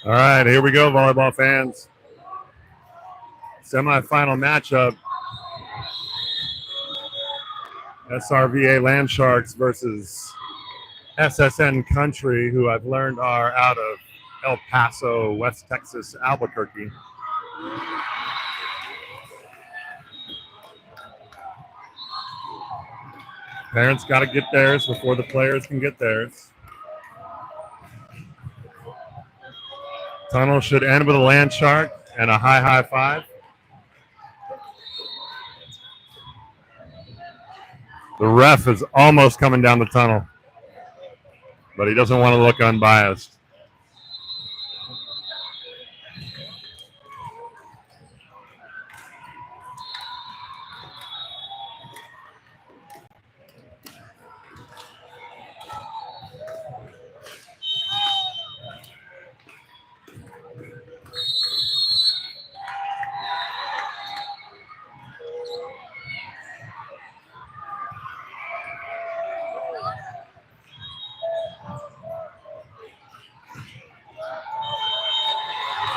All right, here we go, volleyball fans. Semifinal matchup. SRVA Land Sharks versus SSN Country, who I've learned are out of El Paso, West Texas, Albuquerque. Parents got to get theirs before the players can get theirs. Tunnel should end with a land shark and a high five. The ref is almost coming down the tunnel, but he doesn't want to look unbiased.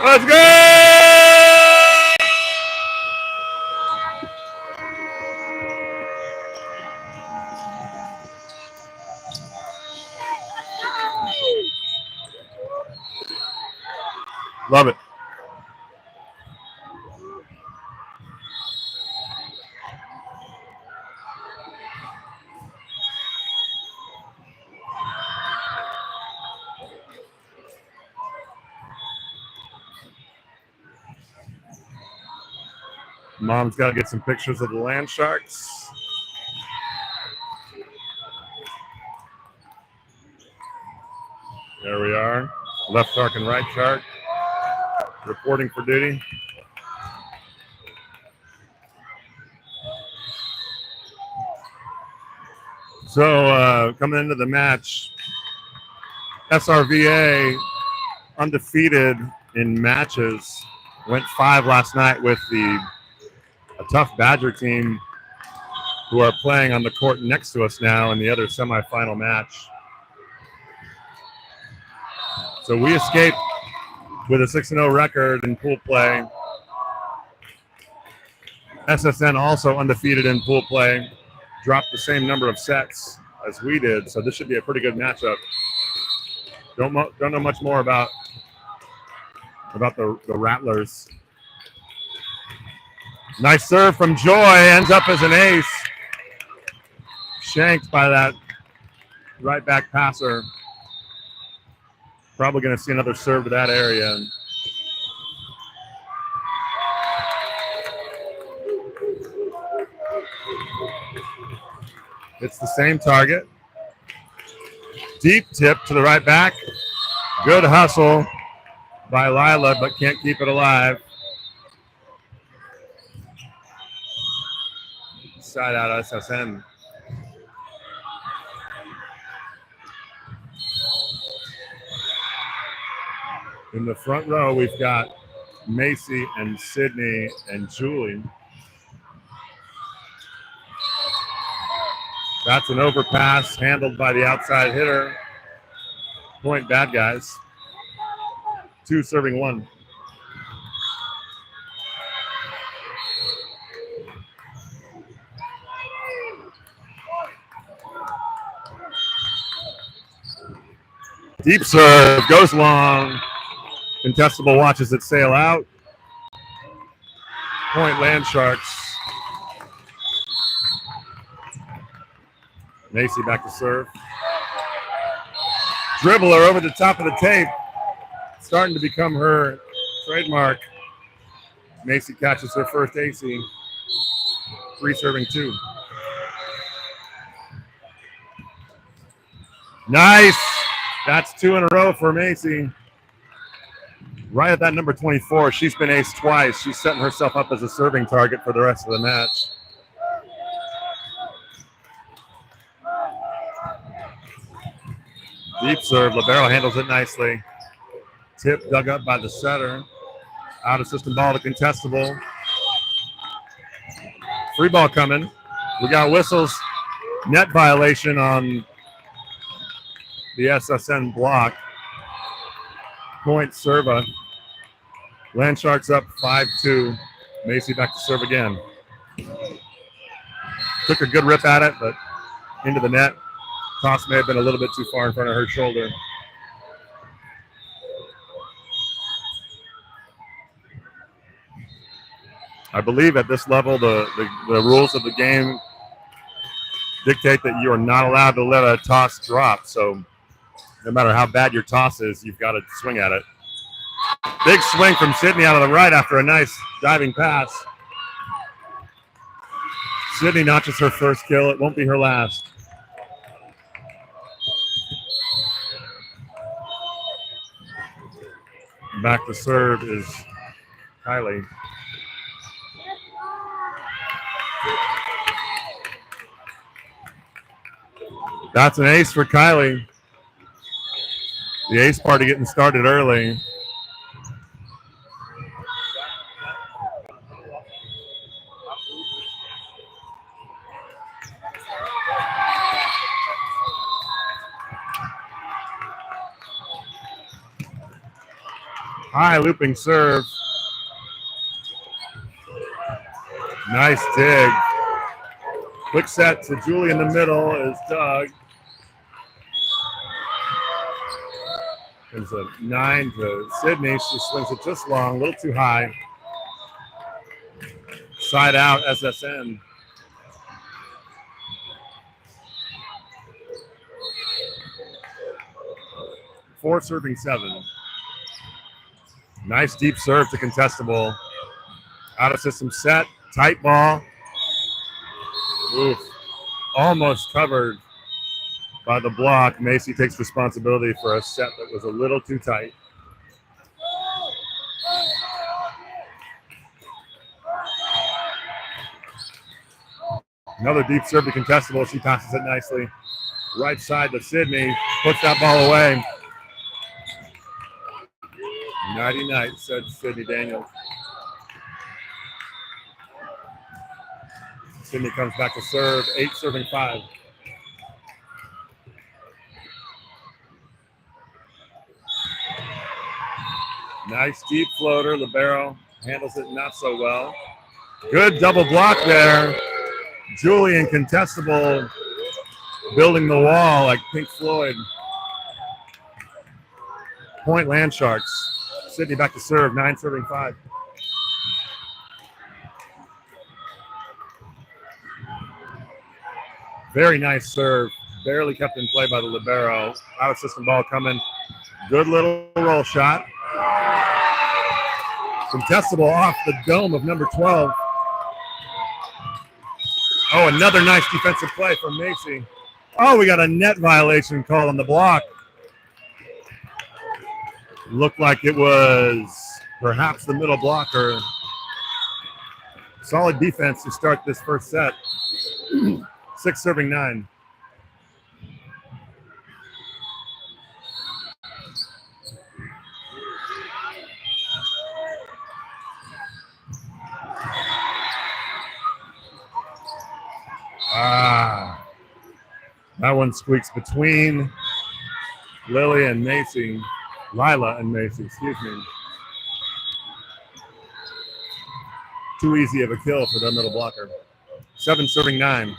Let's go! Love it. Mom's got to get some pictures of the land sharks. There we are. Left shark and right shark reporting for duty. So coming into the match, SRVA undefeated in matches, went 5 last night with a tough Badger team who are playing on the court next to us now in the other semifinal match. So we escaped with a 6-0 record in pool play. SSN also undefeated in pool play, dropped the same number of sets as we did, so this should be a pretty good matchup. Don't know much more about the Rattlers. Nice serve from Joy, ends up as an ace. Shanked by that right back passer. Probably going to see another serve to that area. It's the same target. Deep tip to the right back. Good hustle by Lila, but can't keep it alive. Side out SSN. In the front row, we've got Macy and Sydney and Julie. That's an overpass handled by the outside hitter. Point bad guys. 2 serving 1. Deep serve, goes long. Contestable watches it sail out. Point Land Sharks. Macy back to serve. Dribbler over the top of the tape. Starting to become her trademark. Macy catches her first AC. 3 serving 2. Nice. That's 2 in a row for Macy. Right at that number 24. She's been ace twice. She's setting herself up as a serving target for the rest of the match. Deep serve. Libero handles it nicely. Tip dug up by the setter. Out of system ball to contestable. Free ball coming. We got whistles. Net violation on the SSN block. Point serve. Land Sharks up 5-2. Macy back to serve again. Took a good rip at it, but into the net. Toss may have been a little bit too far in front of her shoulder. I believe at this level, the rules of the game dictate that you are not allowed to let a toss drop. So no matter how bad your toss is, you've got to swing at it. Big swing from Sydney out of the right after a nice diving pass. Sydney notches her first kill. It won't be her last. Back to serve is Kylie. That's an ace for Kylie. The ace party getting started early. High looping serve. Nice dig. Quick set to Julie in the middle is Doug. There's a 9 to Sydney. She swings it just long, a little too high. Side out, SSN. Four serving 7. Nice deep serve to contestable. Out of system set, tight ball. Oof. Almost covered by the block. Macy takes responsibility for a set that was a little too tight. Another deep serve to contestable. She passes it nicely. Right side to Sydney. Puts that ball away. Nighty night, said Sydney Daniels. Sydney comes back to serve. 8 serving 5. Nice deep floater. Libero handles it not so well. Good double block there. Julian contestable, building the wall like Pink Floyd. Point Land Sharks. Sydney back to serve. 9 serving 5. Very nice serve. Barely kept in play by the libero. Out of system ball coming. Good little roll shot. Contestable off the dome of number 12. Oh, another nice defensive play from Macy. Oh, we got a net violation call on the block. Looked like it was perhaps the middle blocker. Solid defense to start this first set. 6 serving 9. That one squeaks between Lila and Macy, excuse me. Too easy of a kill for the middle blocker. 7 serving 9.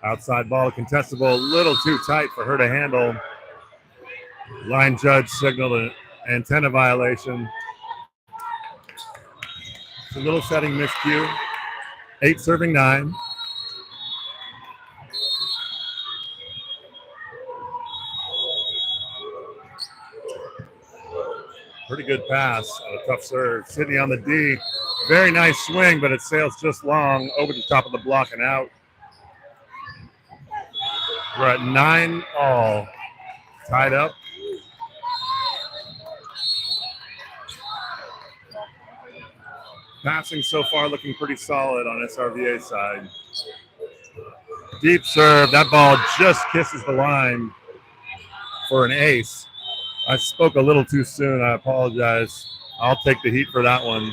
Outside ball contestable, a little too tight for her to handle. Line judge signaled an antenna violation. It's a little setting miscue. 8 serving 9. Pretty good pass on a tough serve. Sydney on the D. Very nice swing, but it sails just long over the top of the block and out. We're at 9 all. Tied up. Passing so far looking pretty solid on SRVA side. Deep serve. That ball just kisses the line for an ace. I spoke a little too soon. I apologize. I'll take the heat for that one.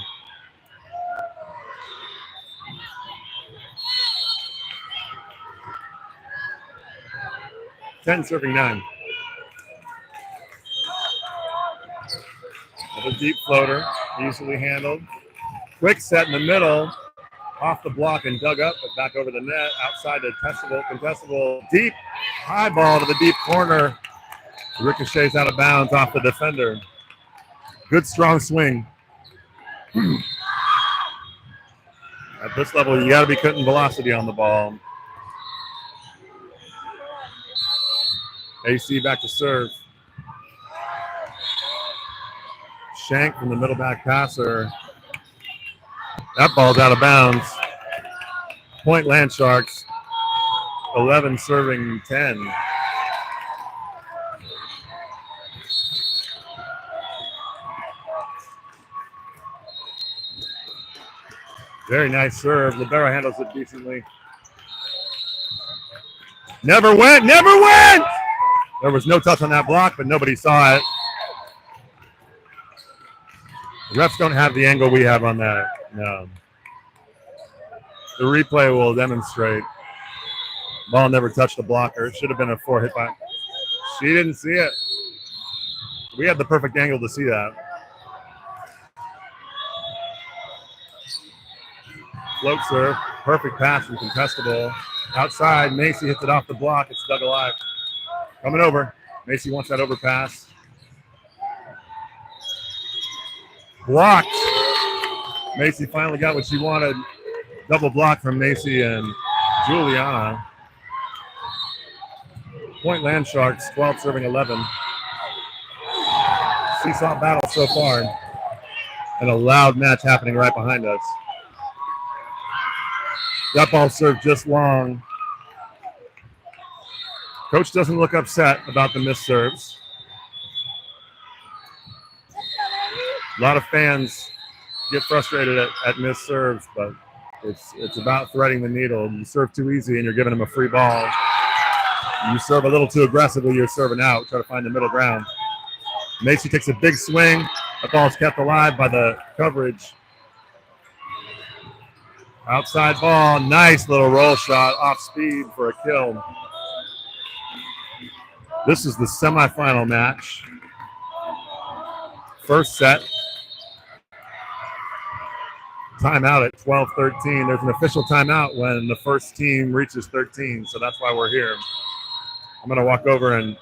10 serving 9. Another deep floater, easily handled. Quick set in the middle, off the block and dug up, but back over the net, outside the contestable, deep, high ball to the deep corner. Ricochets out of bounds off the defender. Good strong swing. At this level, you got to be cutting velocity on the ball. AC back to serve. Shank from the middle back passer. That ball's out of bounds. Point Land Sharks. 11 serving 10. Very nice serve. Libero handles it decently. Never went. There was no touch on that block, but nobody saw it. The refs don't have the angle we have on that. No. The replay will demonstrate. Ball never touched the blocker. It should have been a 4 hit by. She didn't see it. We had the perfect angle to see that. Float serve. Perfect pass from contestable. Outside, Macy hits it off the block. It's dug alive. Coming over. Macy wants that overpass. Blocked. Macy finally got what she wanted. Double block from Macy and Juliana. Point Land Sharks, 12 serving 11. Seesaw battle so far. And a loud match happening right behind us. That ball served just long. Coach doesn't look upset about the missed serves. A lot of fans get frustrated at missed serves, but it's about threading the needle. You serve too easy and you're giving them a free ball. You serve a little too aggressively, you're serving out. Try to find the middle ground. Macy takes a big swing. The ball's kept alive by the coverage. Outside ball, nice little roll shot off speed for a kill. This is the semifinal match. First set. Timeout at 12:13. There's an official timeout when the first team reaches 13, so that's why we're here. I'm going to walk over and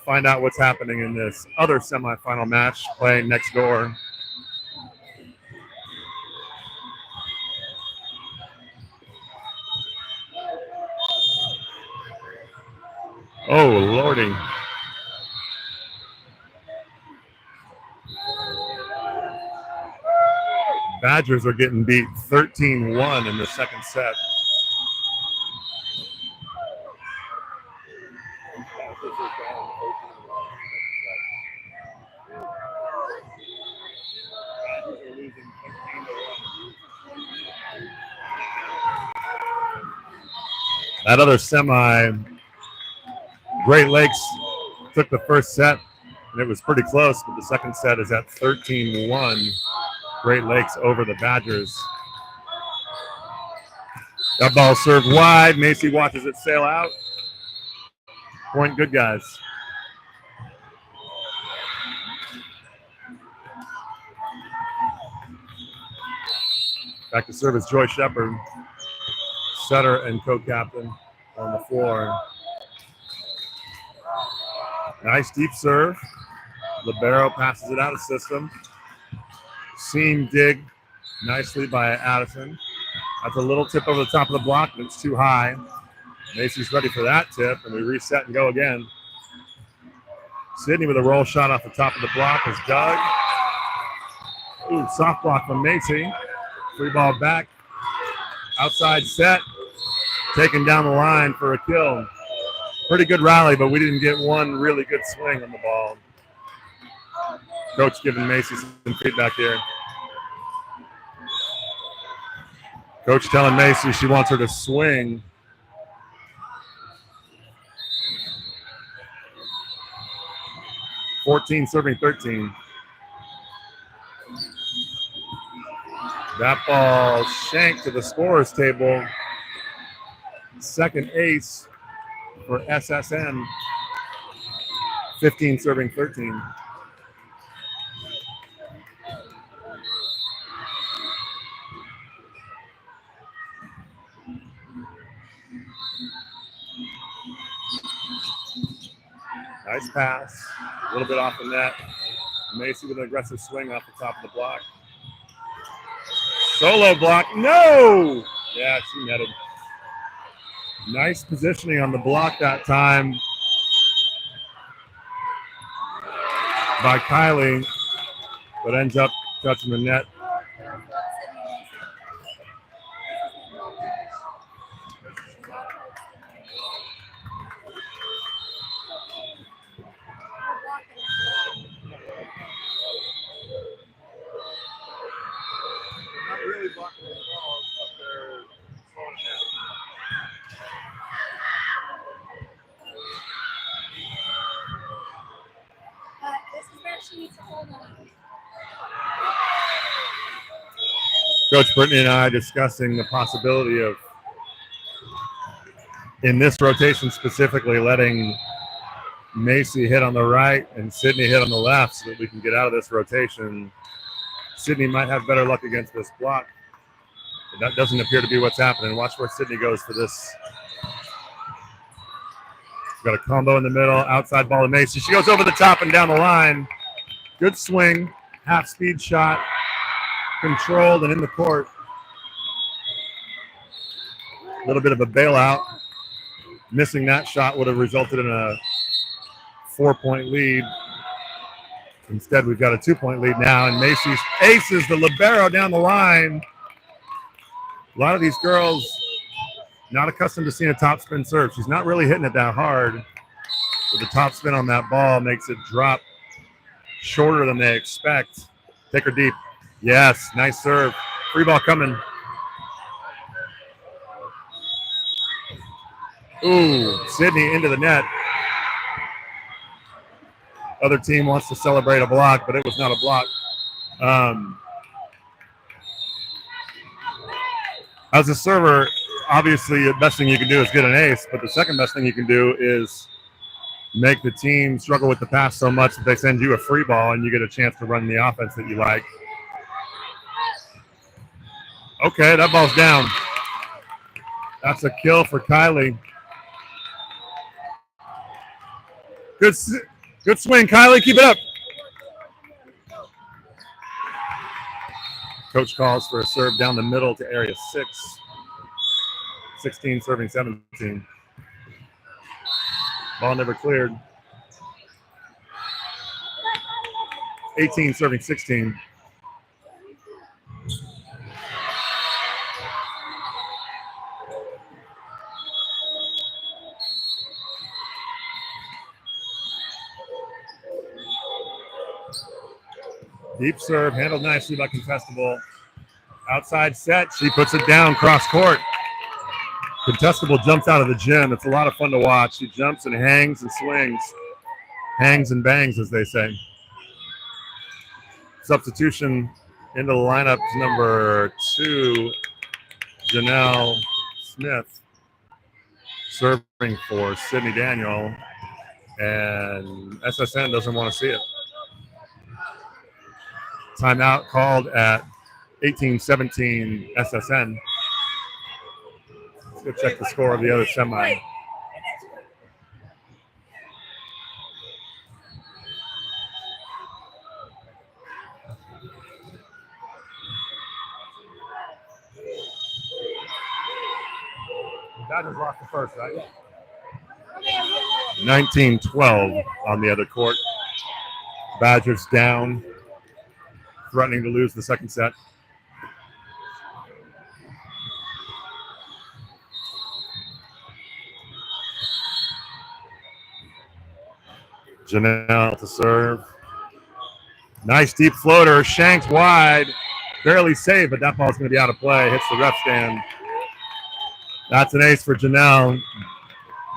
find out what's happening in this other semifinal match playing next door. Oh, Lordy. Badgers are getting beat 13-1 in the second set. That other semi, Great Lakes took the first set, and it was pretty close, but the second set is at 13-1. Great Lakes over the Badgers. That ball served wide. Macy watches it sail out. Point good, guys. Back to service, Joy Shepard, setter and co-captain on the floor. Nice deep serve. Libero passes it out of system. Seam dig nicely by Addison. That's a little tip over the top of the block, but it's too high. Macy's ready for that tip, and we reset and go again. Sydney with a roll shot off the top of the block is dug. Ooh, soft block from Macy. Free ball back. Outside set. Taken down the line for a kill. Pretty good rally, but we didn't get one really good swing on the ball. Coach giving Macy some feedback here. Coach telling Macy she wants her to swing. $14 serving 13. That ball shanked to the scorer's table. Second ace for SSN. 15 serving 13. Nice pass. A little bit off the net. Macy with an aggressive swing off the top of the block. Solo block. No! Yeah, she netted. Nice positioning on the block that time by Kylie, but ends up touching the net. Not really blocking the balls, but they're slowing down. This is where she needs to hold on. Coach Brittany and I discussing the possibility of, in this rotation specifically, letting Macy hit on the right and Sydney hit on the left so that we can get out of this rotation. Sydney might have better luck against this block. But that doesn't appear to be what's happening. Watch where Sydney goes for this. Got a combo in the middle, outside ball to Macy. She goes over the top and down the line. Good swing, half-speed shot, controlled and in the court. A little bit of a bailout. Missing that shot would have resulted in a 4-point lead. Instead, we've got a 2-point lead now, and Macy's aces the libero down the line. A lot of these girls not accustomed to seeing a topspin serve. She's not really hitting it that hard. But the topspin on that ball makes it drop shorter than they expect. Take her deep. Yes, nice serve. Free ball coming. Ooh, Sydney into the net. Other team wants to celebrate a block, but it was not a block. As a server, obviously the best thing you can do is get an ace, but the second best thing you can do is make the team struggle with the pass so much that they send you a free ball and you get a chance to run the offense that you like. Okay, that ball's down. That's a kill for Kylie. Good swing, Kylie. Keep it up. Coach calls for a serve down the middle to area 6. 16 serving 17. Ball never cleared. 18 serving 16. Deep serve, handled nicely by Contestable. Outside set, she puts it down cross court. Contestable jumps out of the gym. It's a lot of fun to watch. She jumps and hangs and swings. Hangs and bangs, as they say. Substitution into the lineup is number 2, Janelle Smith, serving for Sydney Daniel. And SSN doesn't want to see it. Timeout called at 18-17 SSN. Let's go check the score of the other semi. Dodgers lost the first, right? 19-12 on the other court. Badgers down, threatening to lose the second set. Janelle to serve. Nice deep floater, shanked wide. Barely saved, but that ball's going to be out of play. Hits the ref stand. That's an ace for Janelle.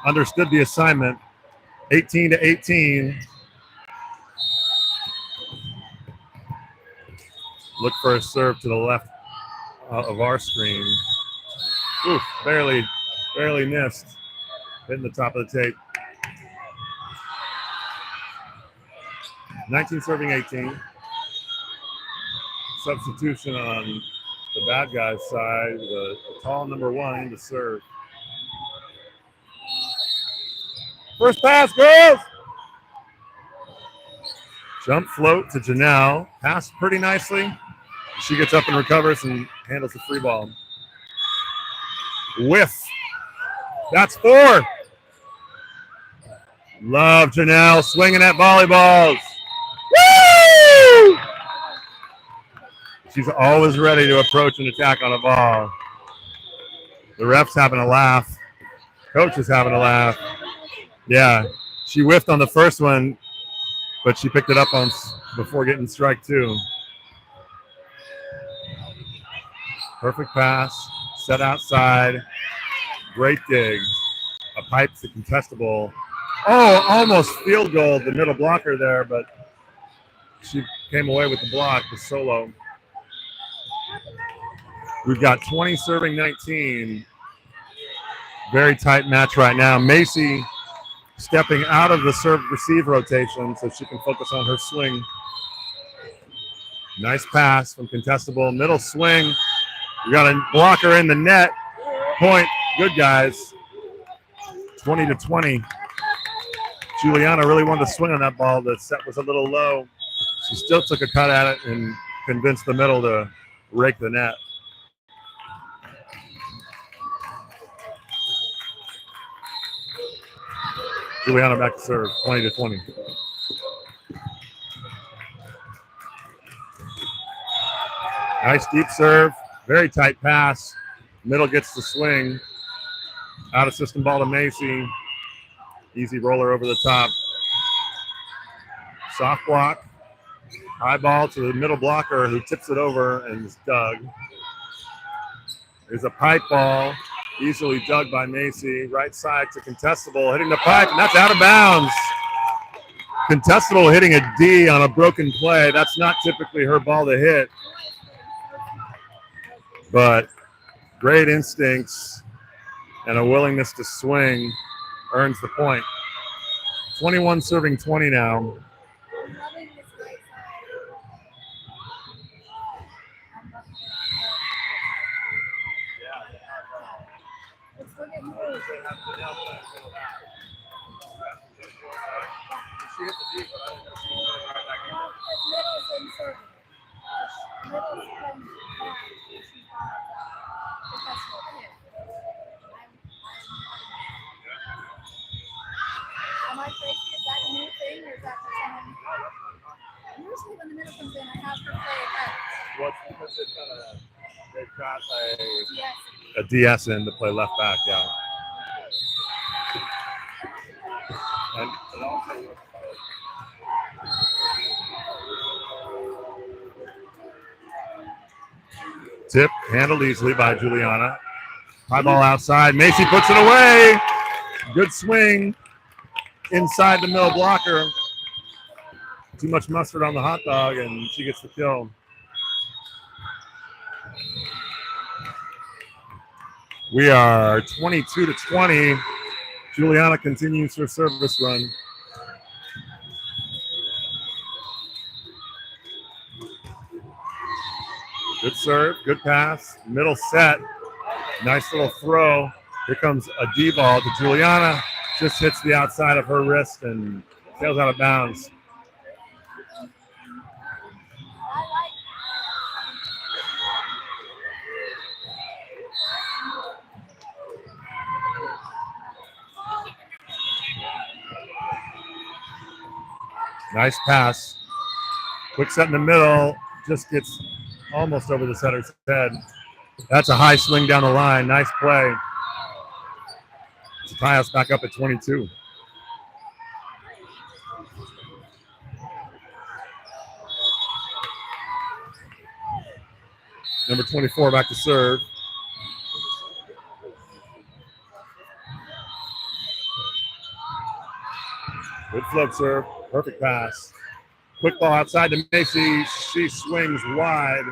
Understood the assignment. 18-18. Look for a serve to the left of our screen. Oof, barely missed. Hitting the top of the tape. 19 serving 18. Substitution on the bad guy's side. The tall number 1 to serve. First pass, girls! Jump float to Janelle. Pass pretty nicely. She gets up and recovers and handles the free ball. Whiff. That's 4. Love Janelle swinging at volleyballs. Woo! She's always ready to approach and attack on a ball. The ref's having a laugh. Coach is having a laugh. Yeah, she whiffed on the first one, but she picked it up on before getting strike 2. Perfect pass, set outside, great dig. A pipe to contestable. Oh, almost field goal, the middle blocker there, but she came away with the block, the solo. We've got 20 serving 19. Very tight match right now. Macy stepping out of the serve-receive rotation so she can focus on her swing. Nice pass from contestable. Middle swing. We got a blocker in the net. Point. Good, guys. 20-20. Juliana really wanted to swing on that ball. The set was a little low. She still took a cut at it and convinced the middle to rake the net. Juliana back to serve, 20-20. Nice deep serve, very tight pass. Middle gets the swing. Out of system ball to Macy. Easy roller over the top. Soft block. High ball to the middle blocker who tips it over and is dug. There's a pipe ball. Easily dug by Macy. Right side to contestable, hitting the pipe, and that's out of bounds. Contestable hitting a D on a broken play. That's not typically her ball to hit. But great instincts and a willingness to swing earns the point. 21 serving 20 now. Am I crazy? Is that a new thing, or is that for someone? Usually when the middle comes in, I have her play it back. Well, it's because they've got Yes. a DS in to play left back, yeah. And it also tip handled easily by Juliana. High ball outside. Macy puts it away. Good swing inside the middle blocker. Too much mustard on the hot dog, and she gets the kill. We are 22-20. Juliana continues her service run. Good serve, good pass, middle set. Nice little throw. Here comes a D ball to Juliana. Just hits the outside of her wrist and sails out of bounds. Nice pass. Quick set in the middle. Just gets almost over the setter's head. That's a high swing down the line. Nice play. To tie us back up at 22. Number 24 back to serve. Good float serve. Perfect pass. Quick ball outside to Macy. She swings wide.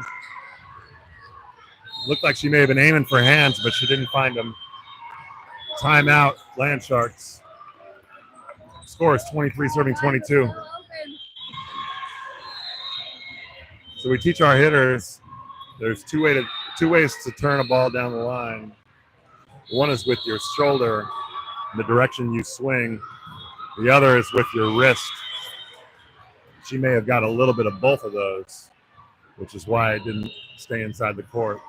Looked like she may have been aiming for hands, but she didn't find them. Timeout, Land Sharks. Score is 23, serving 22. So we teach our hitters there's two ways to turn a ball down the line. One is with your shoulder, the direction you swing. The other is with your wrist. She may have got a little bit of both of those, which is why I didn't stay inside the court.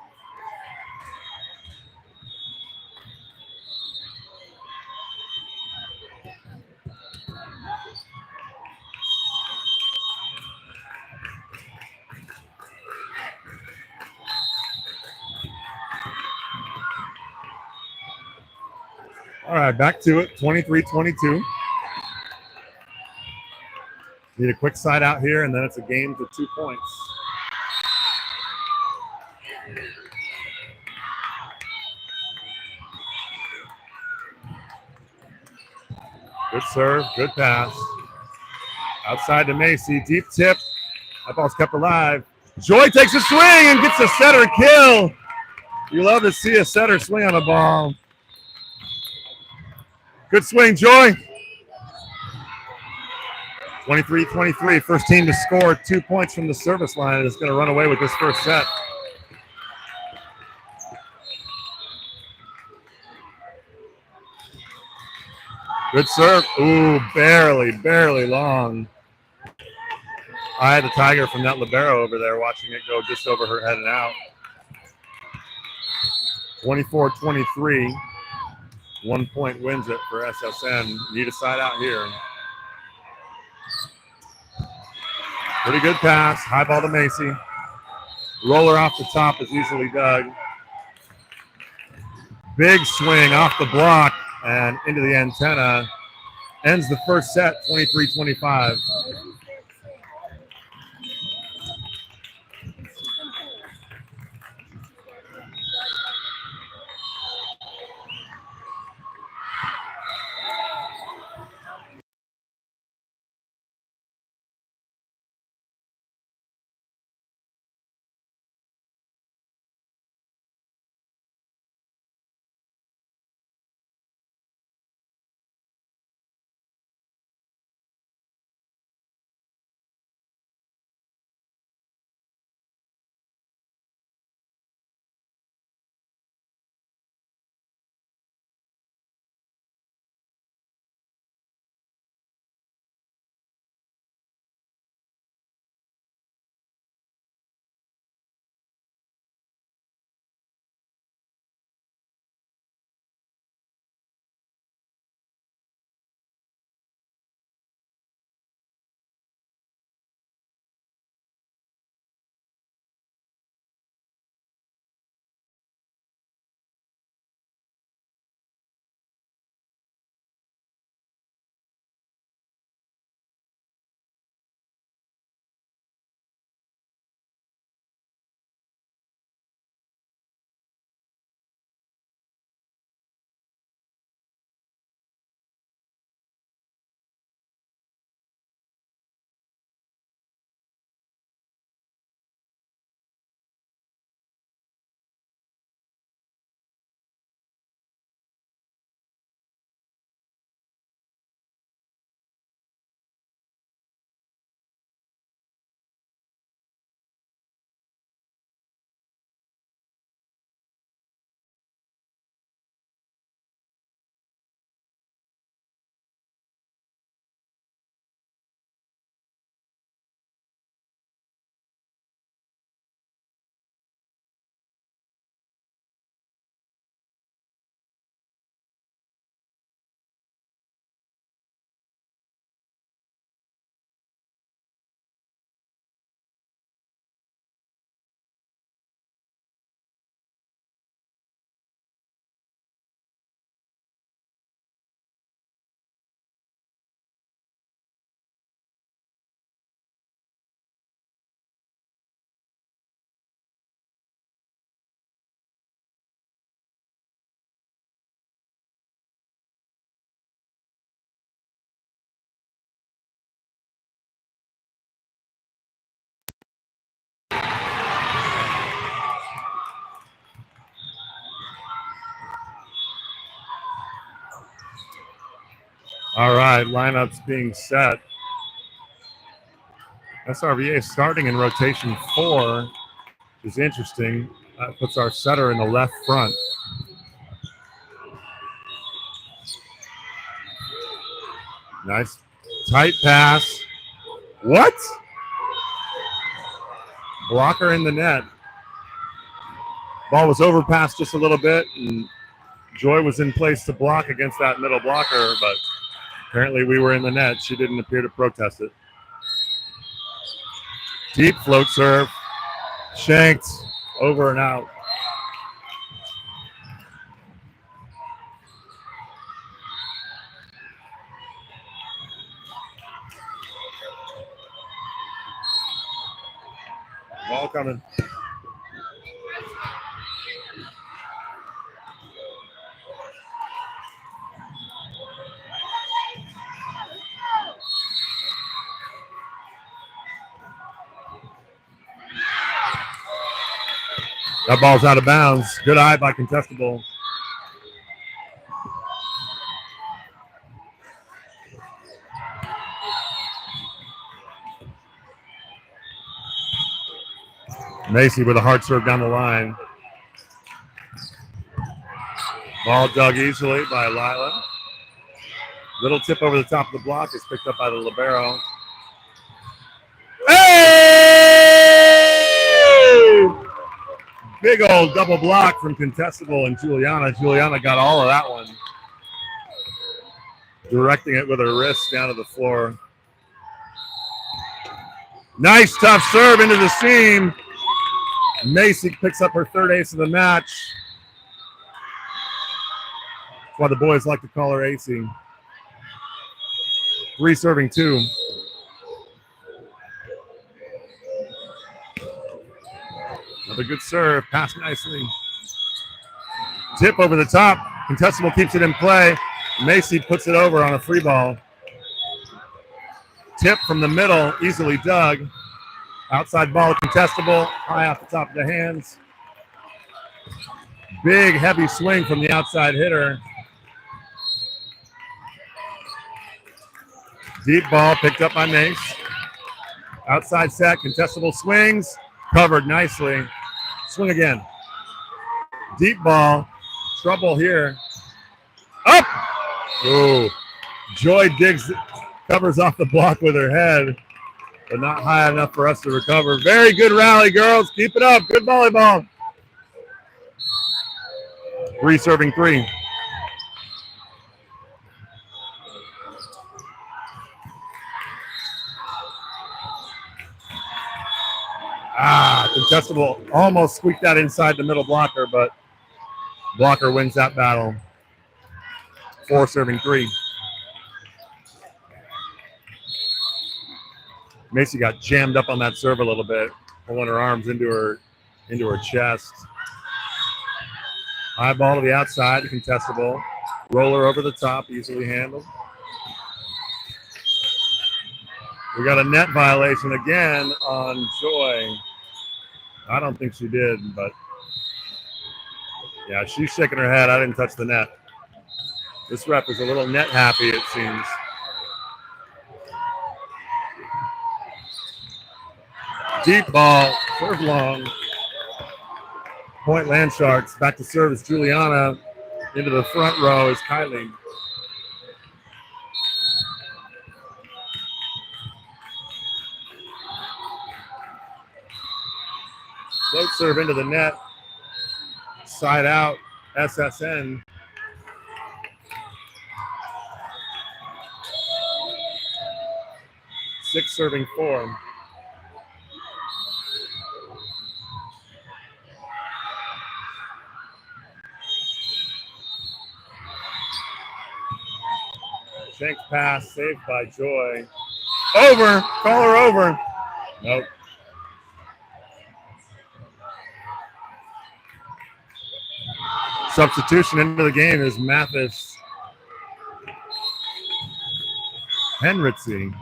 All right, back to it, 23-22. Need a quick side out here, and then it's a game to 2 points. Good serve, good pass. Outside to Macy, deep tip. That ball's kept alive. Joy takes a swing and gets a setter kill. You love to see a setter swing on a ball. Good swing, Joy. 23-23, first team to score 2 points from the service line is going to run away with this first set. Good serve. Ooh, barely long. I had the Tiger from that libero over there watching it go just over her head and out. 24-23. 1 point wins it for SSN. Need a side out here. Pretty good pass. High ball to Macy. Roller off the top is easily dug. Big swing off the block and into the antenna. Ends the first set, 23-25. All right, lineups being set. SRVA starting in rotation 4 is interesting. That puts our setter in the left front. Nice tight pass. What? Blocker in the net. Ball was overpassed just a little bit, and Joy was in place to block against that middle blocker, but apparently we were in the net. She didn't appear to protest it. Deep float serve. Shanked. Over and out. Ball coming. That ball's out of bounds. Good eye by Contestable. Macy with a hard serve down the line. Ball dug easily by Lila. Little tip over the top of the block is picked up by the libero. Hey! Big old double block from Contestable and Juliana. Juliana got all of that one. Directing it with her wrist down to the floor. Nice tough serve into the seam. Macy picks up her third ace of the match. That's why the boys like to call her AC. 3 serving 2. Another good serve. Pass nicely. Tip over the top. Contestable keeps it in play. Macy puts it over on a free ball. Tip from the middle. Easily dug. Outside ball. Contestable. High off the top of the hands. Big heavy swing from the outside hitter. Deep ball picked up by Mace. Outside set. Contestable swings. Covered nicely. Swing again. Deep ball. Trouble here. Up! Ooh. Joy digs, covers off the block with her head, but not high enough for us to recover. Very good rally, girls. Keep it up. Good volleyball. 3 serving 3. Contestable almost squeaked that inside the middle blocker, but blocker wins that battle. 4 serving 3. Macy got jammed up on that serve a little bit, pulling her arms into her chest. High ball to the outside, Contestable. Roller over the top, easily handled. We got a net violation again on Joy. I don't think she did, but yeah, she's shaking her head. I didn't touch the net. This ref is a little net happy, it seems. Deep ball, serve long. Point Land Sharks. Back to service. Juliana into the front row is Kylie. Float serve into the net. Side out, SSN. Six serving 4. Shank pass, saved by Joy. Over, call her over. Nope. Substitution into the game is Mathis Henritzy.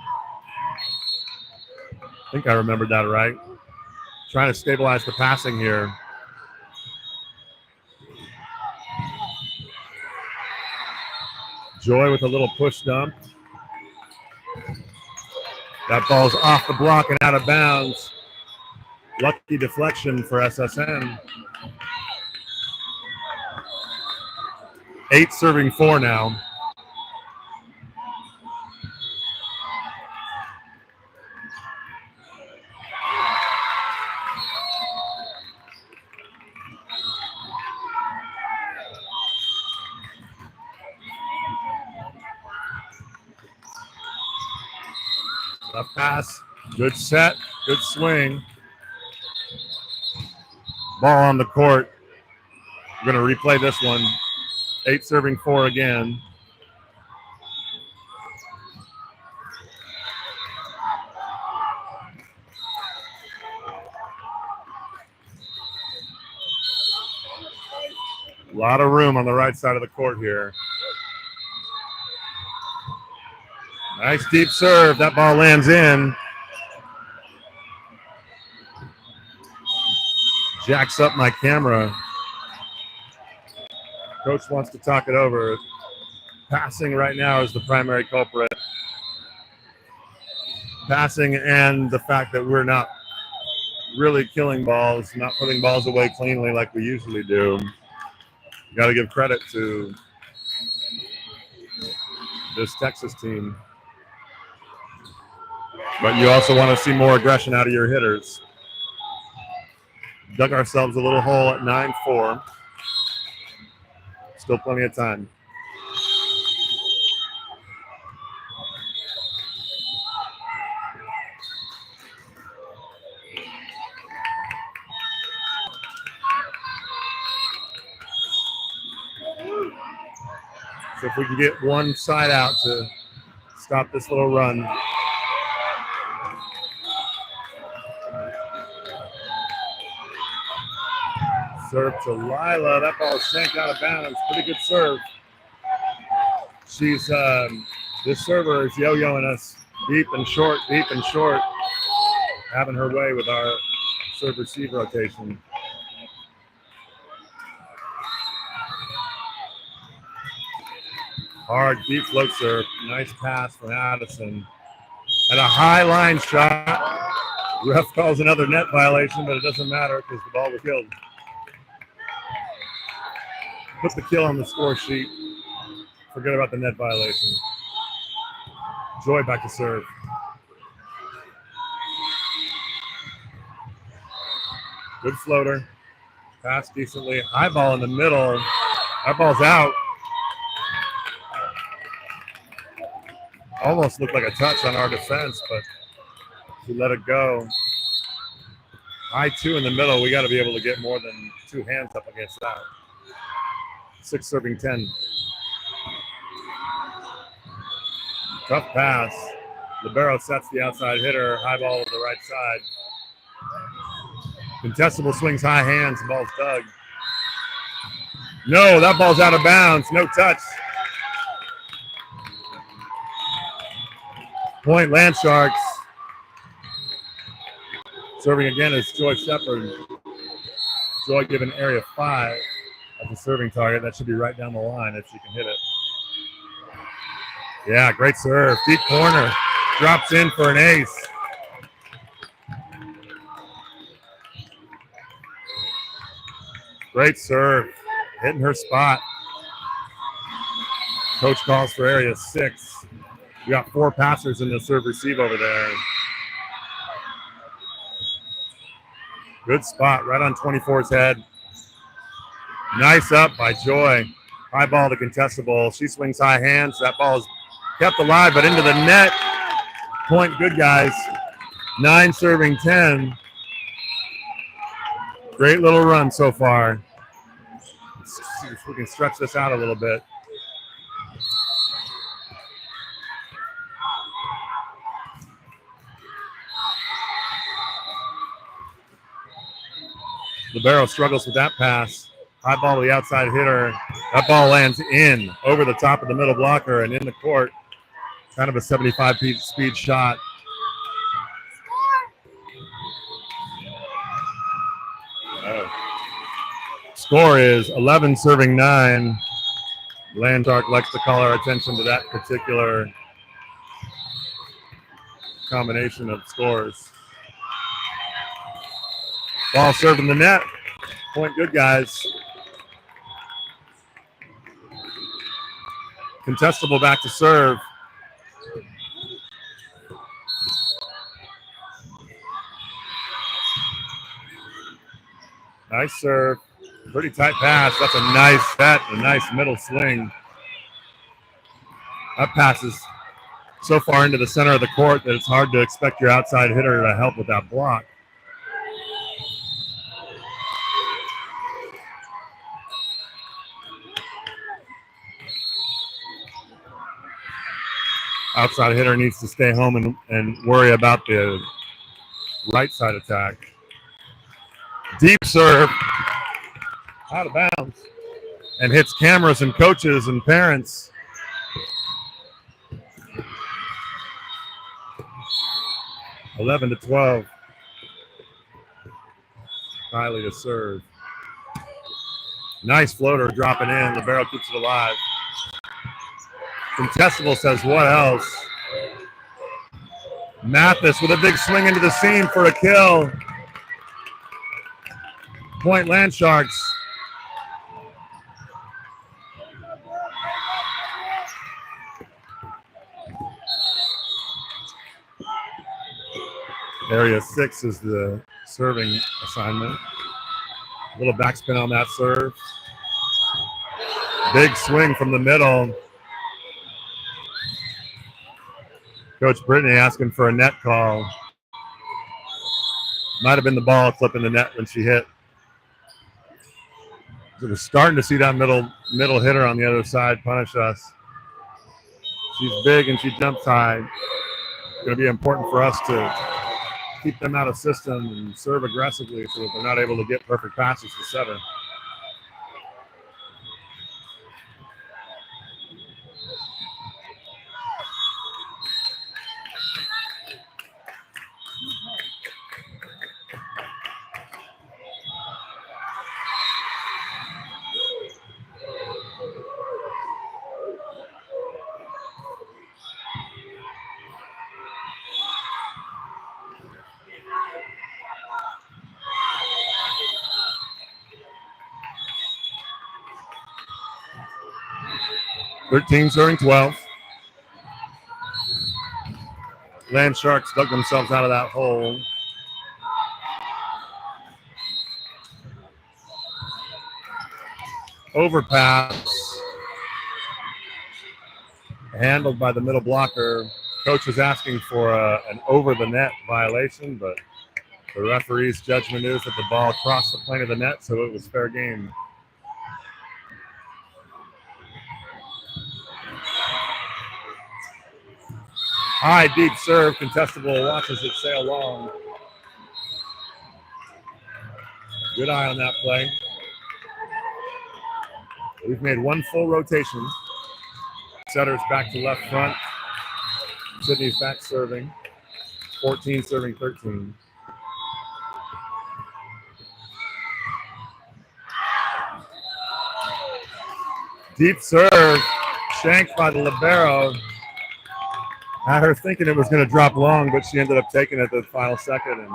I think I remembered that right. Trying to stabilize the passing here. Joy with a little push dump. That ball's off the block and out of bounds. Lucky deflection for SSN. 8 serving 4 now. Left pass, good set, good swing. Ball on the court. We're going to replay this one. 8 serving 4 again. A lot of room on the right side of the court here. Nice deep serve. That ball lands in. Jacks up my camera. Coach wants to talk it over. Passing right now is the primary culprit. Passing and the fact that we're not really killing balls, not putting balls away cleanly like we usually do. You got to give credit to this Texas team. But you also want to see more aggression out of your hitters. Dug ourselves a little hole at 9-4. Still plenty of time. So if we can get one side out to stop this little run. Serve to Lila. That ball is shanked out of bounds. Pretty good serve. She's this server is yo-yoing us deep and short, having her way with our serve-receive rotation. Hard, deep float serve. Nice pass from Addison. And a high line shot. Ref calls another net violation, but it doesn't matter because the ball was killed. Put the kill on the score sheet. Forget about the net violation. Joy back to serve. Good floater. Pass decently. High ball in the middle. That ball's out. Almost looked like a touch on our defense, but we let it go. High 2 in the middle. We got to be able to get more than 2 hands up against that. 6 serving 10. Tough pass. Libero sets the outside hitter. High ball to the right side. Contestable swings high hands. Ball's dug. No, that ball's out of bounds. No touch. Point Land Sharks. Serving again is Joy Shepard. Joy given area 5 as a serving target. That should be right down the line if she can hit it. Yeah, great serve. Deep corner. Drops in for an ace. Great serve. Hitting her spot. Coach calls for area 6. We got 4 passers in the serve receive over there. Good spot right on 24's head. Nice up by Joy. High ball to contestable. She swings high hands. That ball is kept alive, but into the net. Point good, guys. 9 serving 10. Great little run so far. Let's see if we can stretch this out a little bit. Libero struggles with that pass. High ball to the outside hitter. That ball lands in over the top of the middle blocker and in the court. Kind of a 75 speed shot. Score is 11 serving 9. Landark likes to call our attention to that particular combination of scores. Ball served in the net. Point good, guys. Contestable back to serve. Nice serve. Pretty tight pass. That's a nice set, a nice middle swing. That passes so far into the center of the court that it's hard to expect your outside hitter to help with that block. Outside hitter needs to stay home and worry about the right side attack. Deep serve. Out of bounds. And hits cameras and coaches and parents. (11 to 12). Kylie to serve. Nice floater dropping in. Libero keeps it alive. Contestable says, what else? Mathis with a big swing into the seam for a kill. Point Land Sharks. Area 6 is the serving assignment. A little backspin on that serve. Big swing from the middle. Coach Brittany asking for a net call. Might have been the ball clipping the net when she hit. So we're starting to see that middle hitter on the other side punish us. She's big and she jumps high. It's going to be important for us to keep them out of system and serve aggressively so that they're not able to get perfect passes to setter. (13 serving 12). Land Sharks dug themselves out of that hole. Overpass. Handled by the middle blocker. Coach was asking for an over the net violation, but the referee's judgment is that the ball crossed the plane of the net, so it was fair game. High, deep serve. Contestable watches it sail long. Good eye on that play. We've made one full rotation. Setter's back to left front. Sydney's back serving. 14 serving 13. Deep serve. Shanked by the libero. Had her thinking it was going to drop long, but she ended up taking it the final second and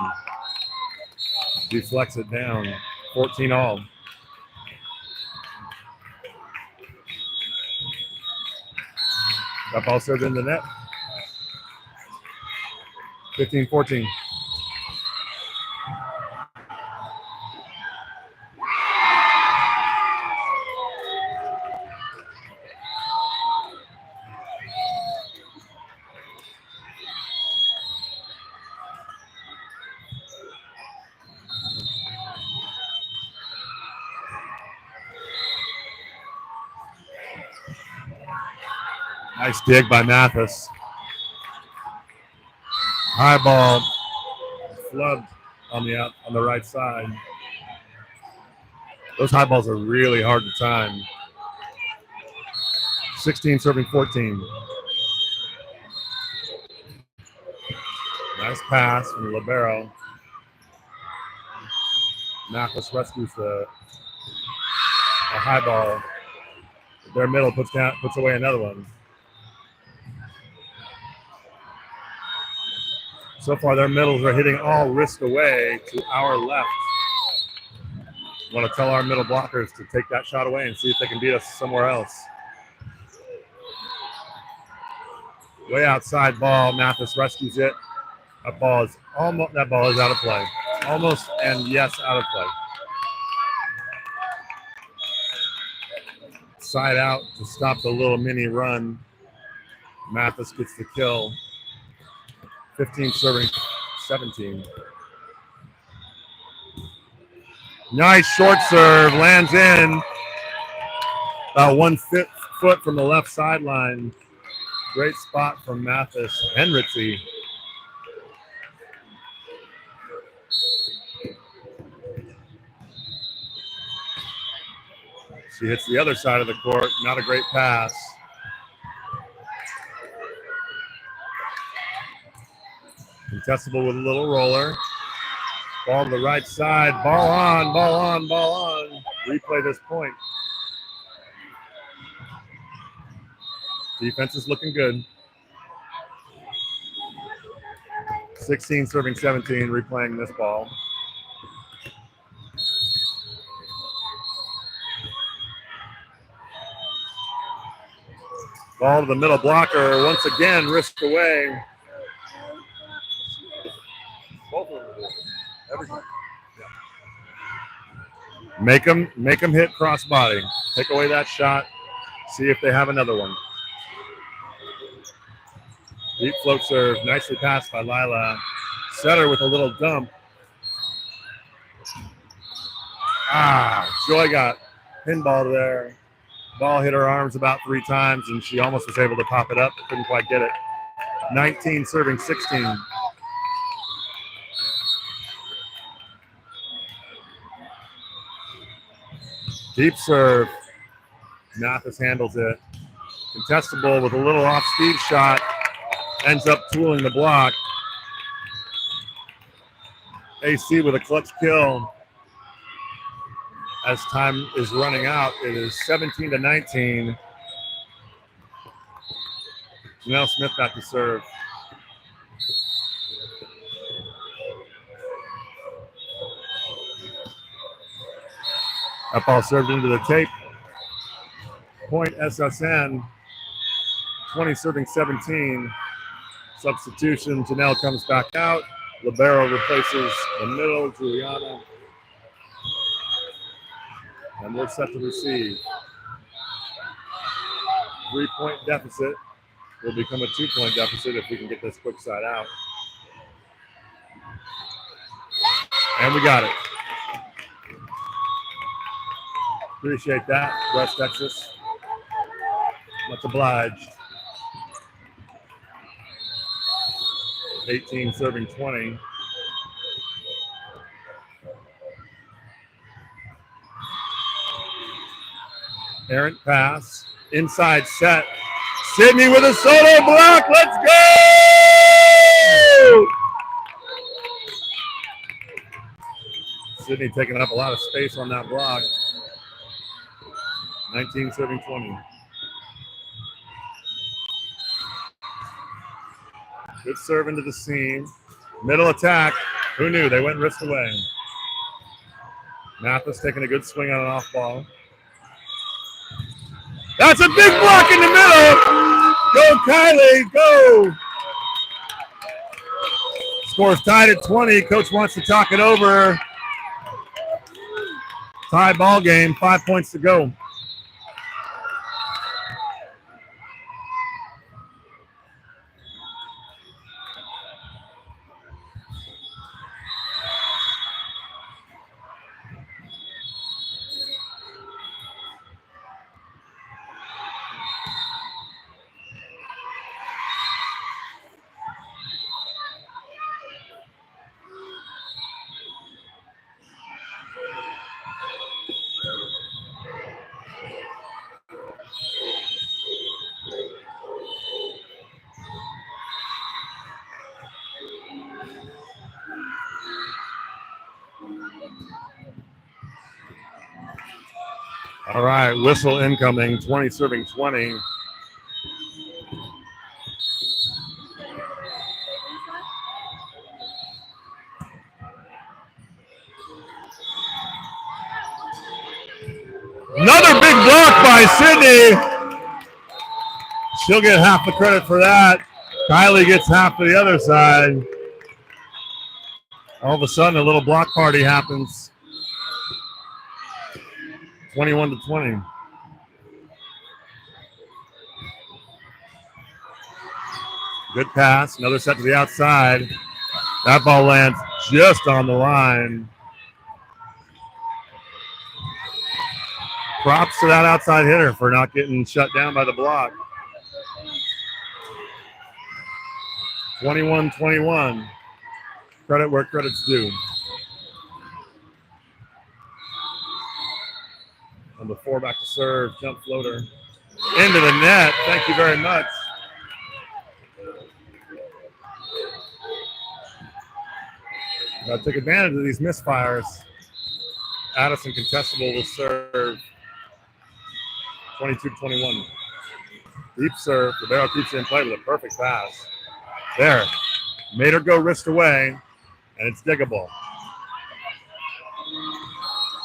deflects it down. 14 all. That ball served in the net. 15-14. Nice dig by Mathis. High ball flubbed on the right side. Those high balls are really hard to time. 16 serving 14. Nice pass from the libero. Mathis rescues a high ball. Their middle puts away another one. So far, their middles are hitting all wrist away to our left. Want to tell our middle blockers to take that shot away and see if they can beat us somewhere else. Way outside ball. Mathis rescues it. That ball is out of play. Almost and yes, out of play. Side out to stop the little mini run. Mathis gets the kill. 15 serving 17. Nice short serve, lands in. About 1 foot from the left sideline. Great spot from Mathis Henritzy. She hits the other side of the court. Not a great pass. Contestable with a little roller. Ball to the right side. Ball on, ball on, ball on. Replay this point. Defense is looking good. 16 serving 17, replaying this ball. Ball to the middle blocker. Once again, risked away. Make them hit crossbody. Take away that shot. See if they have another one. Deep float serve. Nicely passed by Lila. Setter with a little dump. Joy got pinball there. Ball hit her arms about 3 times, and she almost was able to pop it up. Couldn't quite get it. 19 serving 16. Deep serve. Mathis handles it. Contestable with a little off-speed shot. Ends up tooling the block. AC with a clutch kill. As time is running out, it is 17-19. Janelle Smith got to serve. That ball served into the tape. Point SSN. 20 serving 17. Substitution. Janelle comes back out. Libero replaces the middle, Juliana. And we're set to receive. 3-point deficit will become a 2-point deficit if we can get this quick side out. And we got it. Appreciate that, West Texas. Much obliged. 18 serving 20. Errant pass. Inside set. Sydney with a solo block. Let's go! Sydney taking up a lot of space on that block. 19 serving 20. Good serve into the seam. Middle attack. Who knew? They went wrist away. Mathis taking a good swing on an off ball. That's a big block in the middle. Go, Kylie, go. Score's tied at 20. Coach wants to talk it over. Tie ball game, 5 points to go. All right, whistle incoming, 20 serving 20. Another big block by Sydney. She'll get half the credit for that. Kylie gets half to the other side. All of a sudden, a little block party happens. 21-20. Good pass. Another set to the outside. That ball lands just on the line. Props to that outside hitter for not getting shut down by the block. 21-21. Credit where credit's due. Number 4 back to serve. Jump floater. Into the net. Thank you very much. Got to take advantage of these misfires. Addison contestable will serve. 22-21. Deep serve. Rivero keeps it in play with a perfect pass. There. Made her go wrist away, and it's diggable.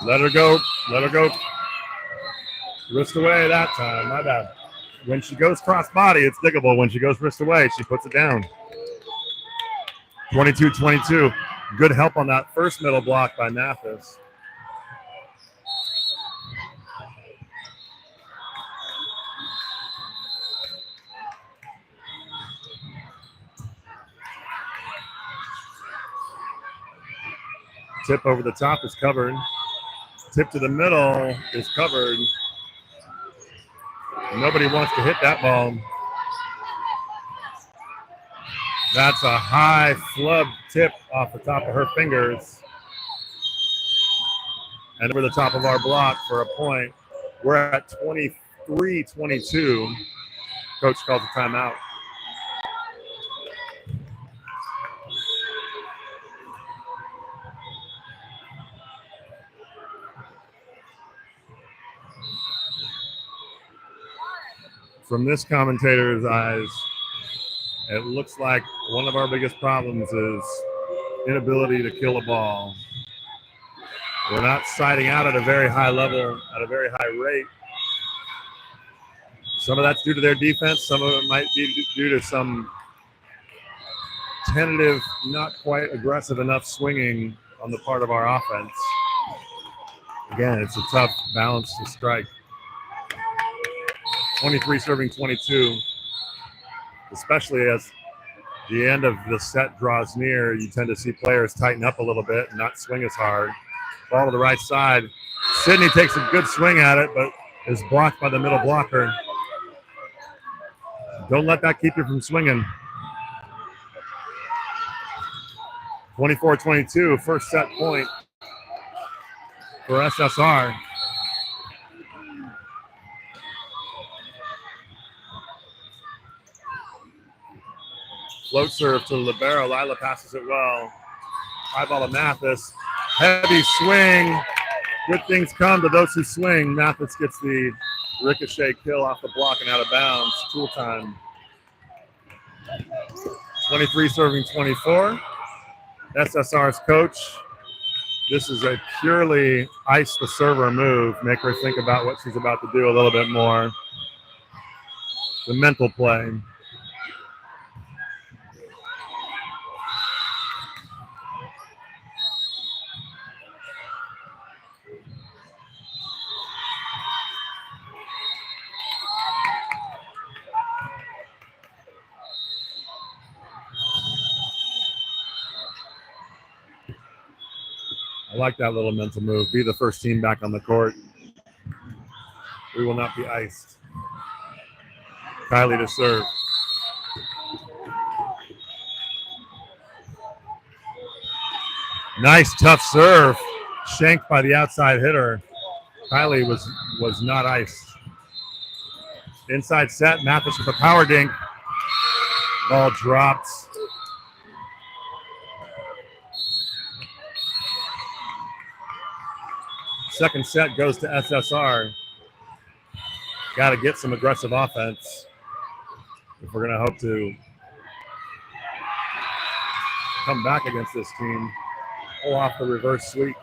Let her go. Let her go. Wrist away that time. My bad. When she goes cross body, it's diggable. When she goes wrist away, she puts it down. 22-22. Good help on that first middle block by Mathis. Tip over the top is covered. Tip to the middle is covered. Nobody wants to hit that ball. That's a high flub tip off the top of her fingers. And over the top of our block for a point. We're at 23-22. Coach calls a timeout. From this commentator's eyes, it looks like one of our biggest problems is inability to kill a ball. We're not siding out at a very high level, at a very high rate. Some of that's due to their defense. Some of it might be due to some tentative, not quite aggressive enough swinging on the part of our offense. Again, it's a tough balance to strike. 23 serving 22, especially as the end of the set draws near, you tend to see players tighten up a little bit and not swing as hard. Ball to the right side. Sydney takes a good swing at it, but is blocked by the middle blocker. Don't let that keep you from swinging. 24-22, first set point for SSR. Float serve to Libero. Lila passes it well. High ball to Mathis. Heavy swing. Good things come to those who swing. Mathis gets the ricochet kill off the block and out of bounds. Tool time. 23 serving 24. SSR's coach. This is a purely ice the server move. Make her think about what she's about to do a little bit more. The mental play. I like that little mental move. Be the first team back on the court. We will not be iced. Kylie to serve. Nice tough serve. Shanked by the outside hitter. Kylie was not iced. Inside set. Mathis with a power dink. Ball drops. Second set goes to SSR. Got to get some aggressive offense if we're going to hope to come back against this team. Pull off the reverse sweep.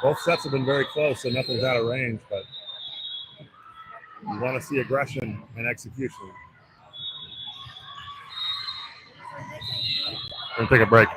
Both sets have been very close, so nothing's out of range, but you want to see aggression and execution. We're going to take a break.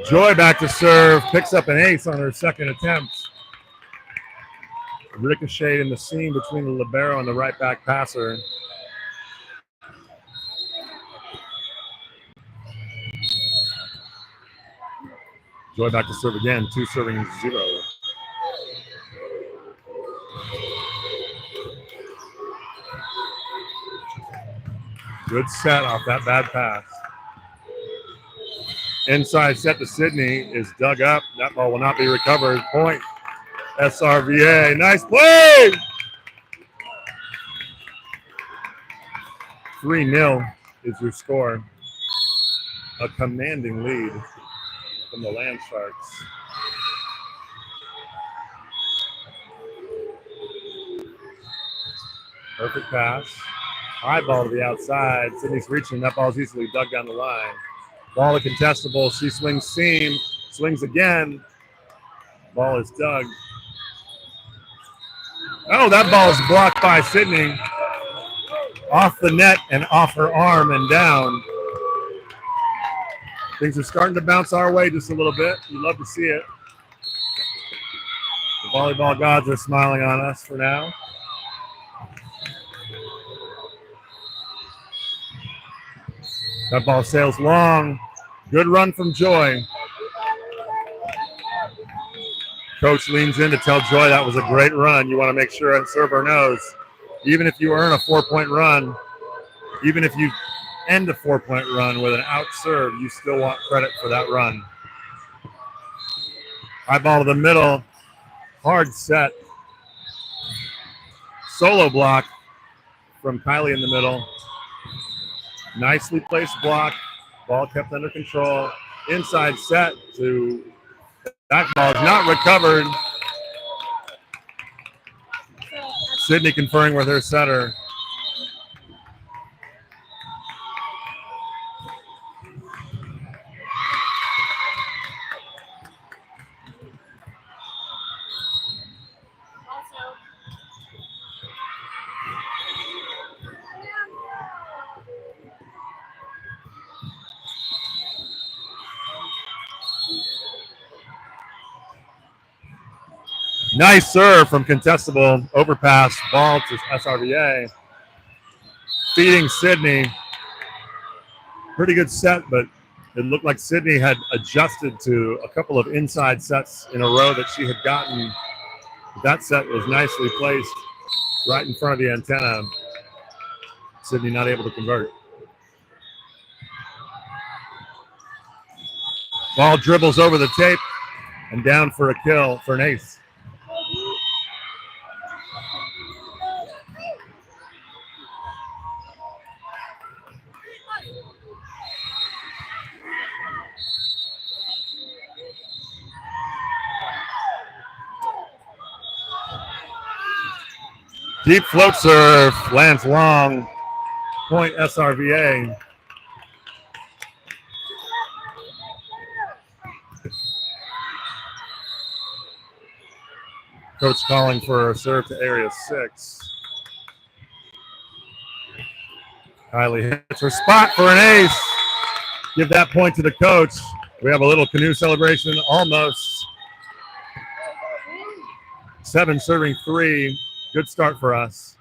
Joy back to serve, picks up an ace on her second attempt. Ricochet in the seam between the libero and the right back passer. Joy back to serve again, 2 serving 0. Good set off that bad pass. Inside set to Sydney is dug up. That ball will not be recovered. Point SRVA. Nice play! 3-0 is your score. A commanding lead from the Land Sharks. Perfect pass. High ball to the outside. Sydney's reaching. That ball's easily dug down the line. Ball is contestable. She swings seam. Swings again. Ball is dug. Oh, that ball is blocked by Sydney. Off the net and off her arm and down. Things are starting to bounce our way just a little bit. You love to see it. The volleyball gods are smiling on us for now. That ball sails long. Good run from Joy. Coach leans in to tell Joy that was a great run. You want to make sure a server knows, even if you earn a 4-point run, even if you end a 4-point run with an out serve, you still want credit for that run. High ball to the middle, hard set. Solo block from Kylie in the middle. Nicely placed block. Ball kept under control. Inside set to that ball is not recovered. Sydney conferring with her setter. Nice serve from contestable overpass ball to SRVA. Feeding Sydney. Pretty good set, but it looked like Sydney had adjusted to a couple of inside sets in a row that she had gotten. That set was nicely placed right in front of the antenna. Sydney not able to convert. Ball dribbles over the tape and down for a kill, for an ace. Deep float serve, lands long, point SRVA. Coach calling for a serve to area 6. Kylie hits her spot for an ace. Give that point to the coach. We have a little canoe celebration almost. 7 serving 3. Good start for us.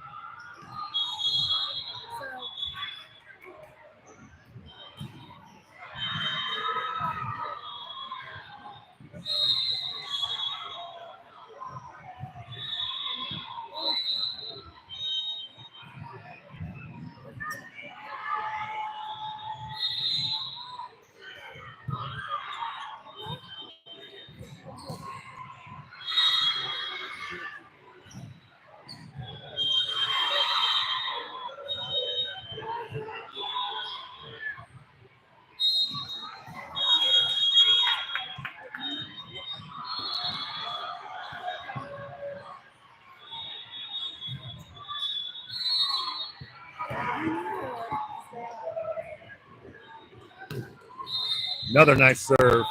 Another nice serve.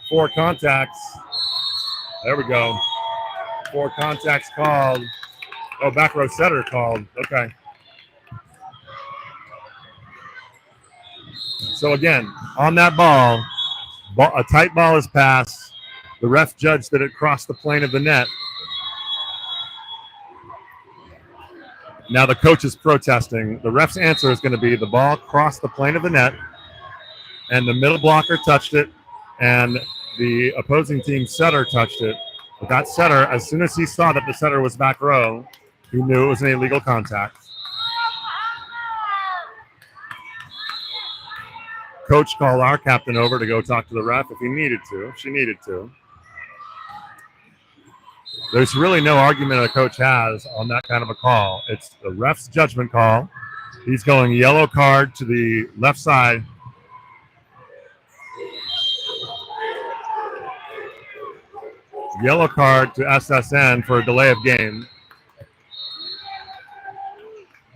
4 contacts. There we go. 4 contacts called. Oh, back row setter called. Okay. So again, on that ball, a tight ball is passed. The ref judged that it crossed the plane of the net. Now the coach is protesting. The ref's answer is going to be the ball crossed the plane of the net and the middle blocker touched it and the opposing team setter touched it. But that setter, as soon as he saw that the setter was back row, he knew it was an illegal contact. Coach called our captain over to go talk to the ref if he needed to, if she needed to. There's really no argument a coach has on that kind of a call. It's the ref's judgment call. He's going yellow card to the left side. Yellow card to SSN for a delay of game.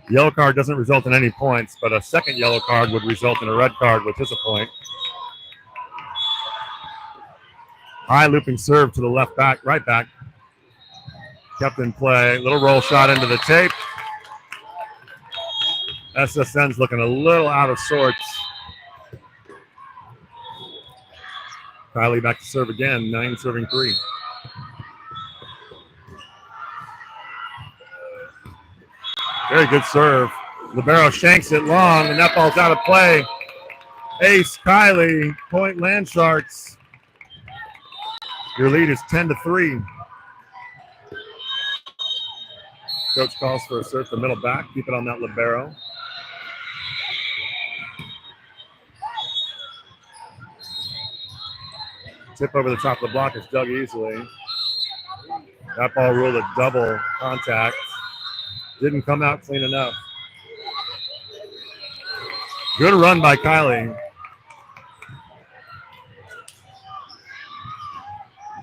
Yellow card doesn't result in any points, but a second yellow card would result in a red card, which is a point. High looping serve to the left back, right back. Kept in play. Little roll shot into the tape. SSN's looking a little out of sorts. Kylie back to serve again. 9 serving 3. Very good serve. Libero shanks it long, and that ball's out of play. Ace, Kylie, point Land Sharks. Your lead is 10-3. Coach calls for a serve to middle back. Keep it on that libero. Tip over the top of the block is dug easily. That ball ruled a double contact. Didn't come out clean enough. Good run by Kylie.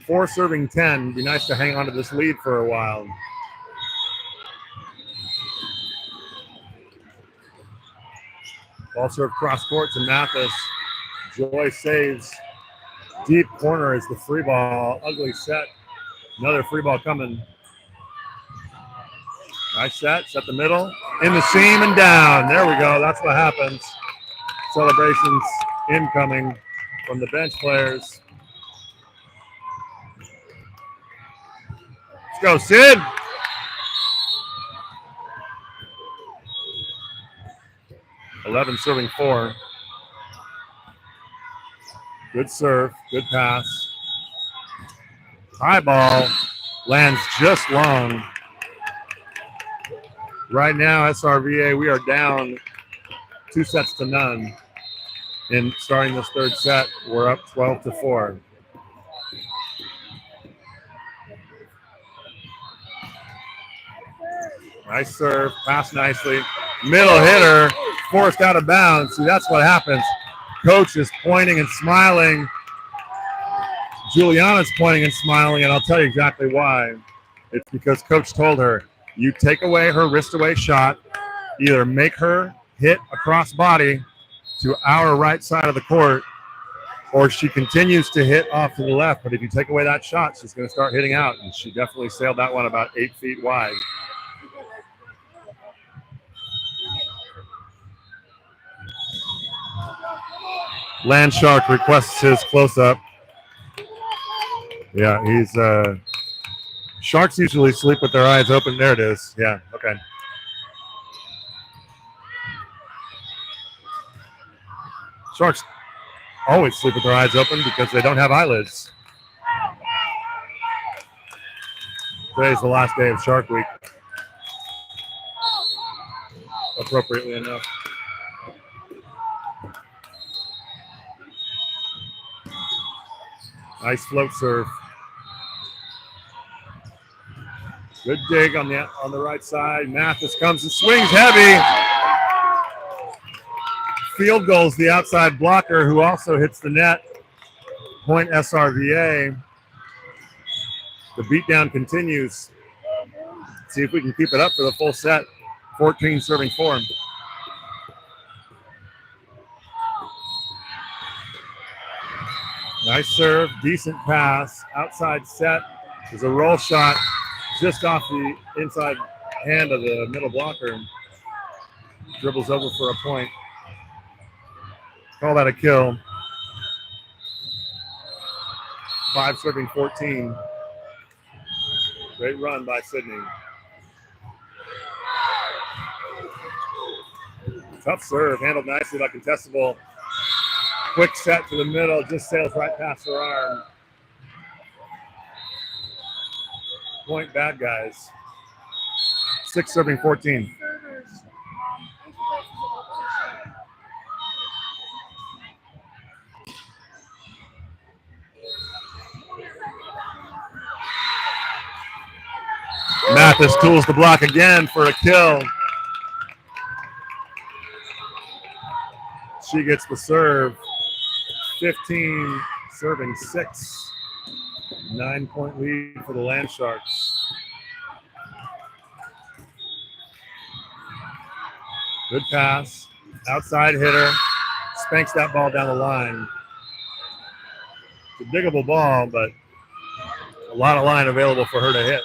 4 serving 10. Be nice to hang on to this lead for a while. Ball served cross court to Mathis. Joy saves. Deep corner is the free ball. Ugly set. Another free ball coming. Nice set the middle. In the seam and down. There we go. That's what happens. Celebrations incoming from the bench players. Let's go, Sid. (11 serving 4). Good serve, good pass. High ball lands just long. Right now, SRVA, we are down 2 sets to none. In starting this third set, we're up 12-4. Nice serve, pass nicely. Middle hitter, forced out of bounds. See, that's what happens. Coach is pointing and smiling. Juliana's pointing and smiling, and I'll tell you exactly why. It's because Coach told her, you take away her wrist away shot, either make her hit a cross body to our right side of the court, or she continues to hit off to the left. But if you take away that shot, she's going to start hitting out, and she definitely sailed that one about 8 feet wide. Landshark requests his close-up. Yeah, he's sharks usually sleep with their eyes open. There it is. Yeah, okay. Sharks always sleep with their eyes open because they don't have eyelids. Today's the last day of Shark Week. Appropriately enough. Nice float serve. Good dig on the right side. Mathis comes and swings heavy. Field goals the outside blocker who also hits the net. Point SRVA. The beatdown continues. See if we can keep it up for the full set. 14 serving 4. Nice serve, decent pass. Outside set is a roll shot just off the inside hand of the middle blocker. Dribbles over for a point. Call that a kill. 5 serving 14. Great run by Sydney. Tough serve, handled nicely by Contestable. Quick set to the middle, just sails right past her arm. Point bad guys. 6 serving 14. Mathis tools the block again for a kill. She gets the serve. 15 serving 6. 9-point lead for the Land Sharks. Good pass. Outside hitter. Spanks that ball down the line. It's a diggable ball, but a lot of line available for her to hit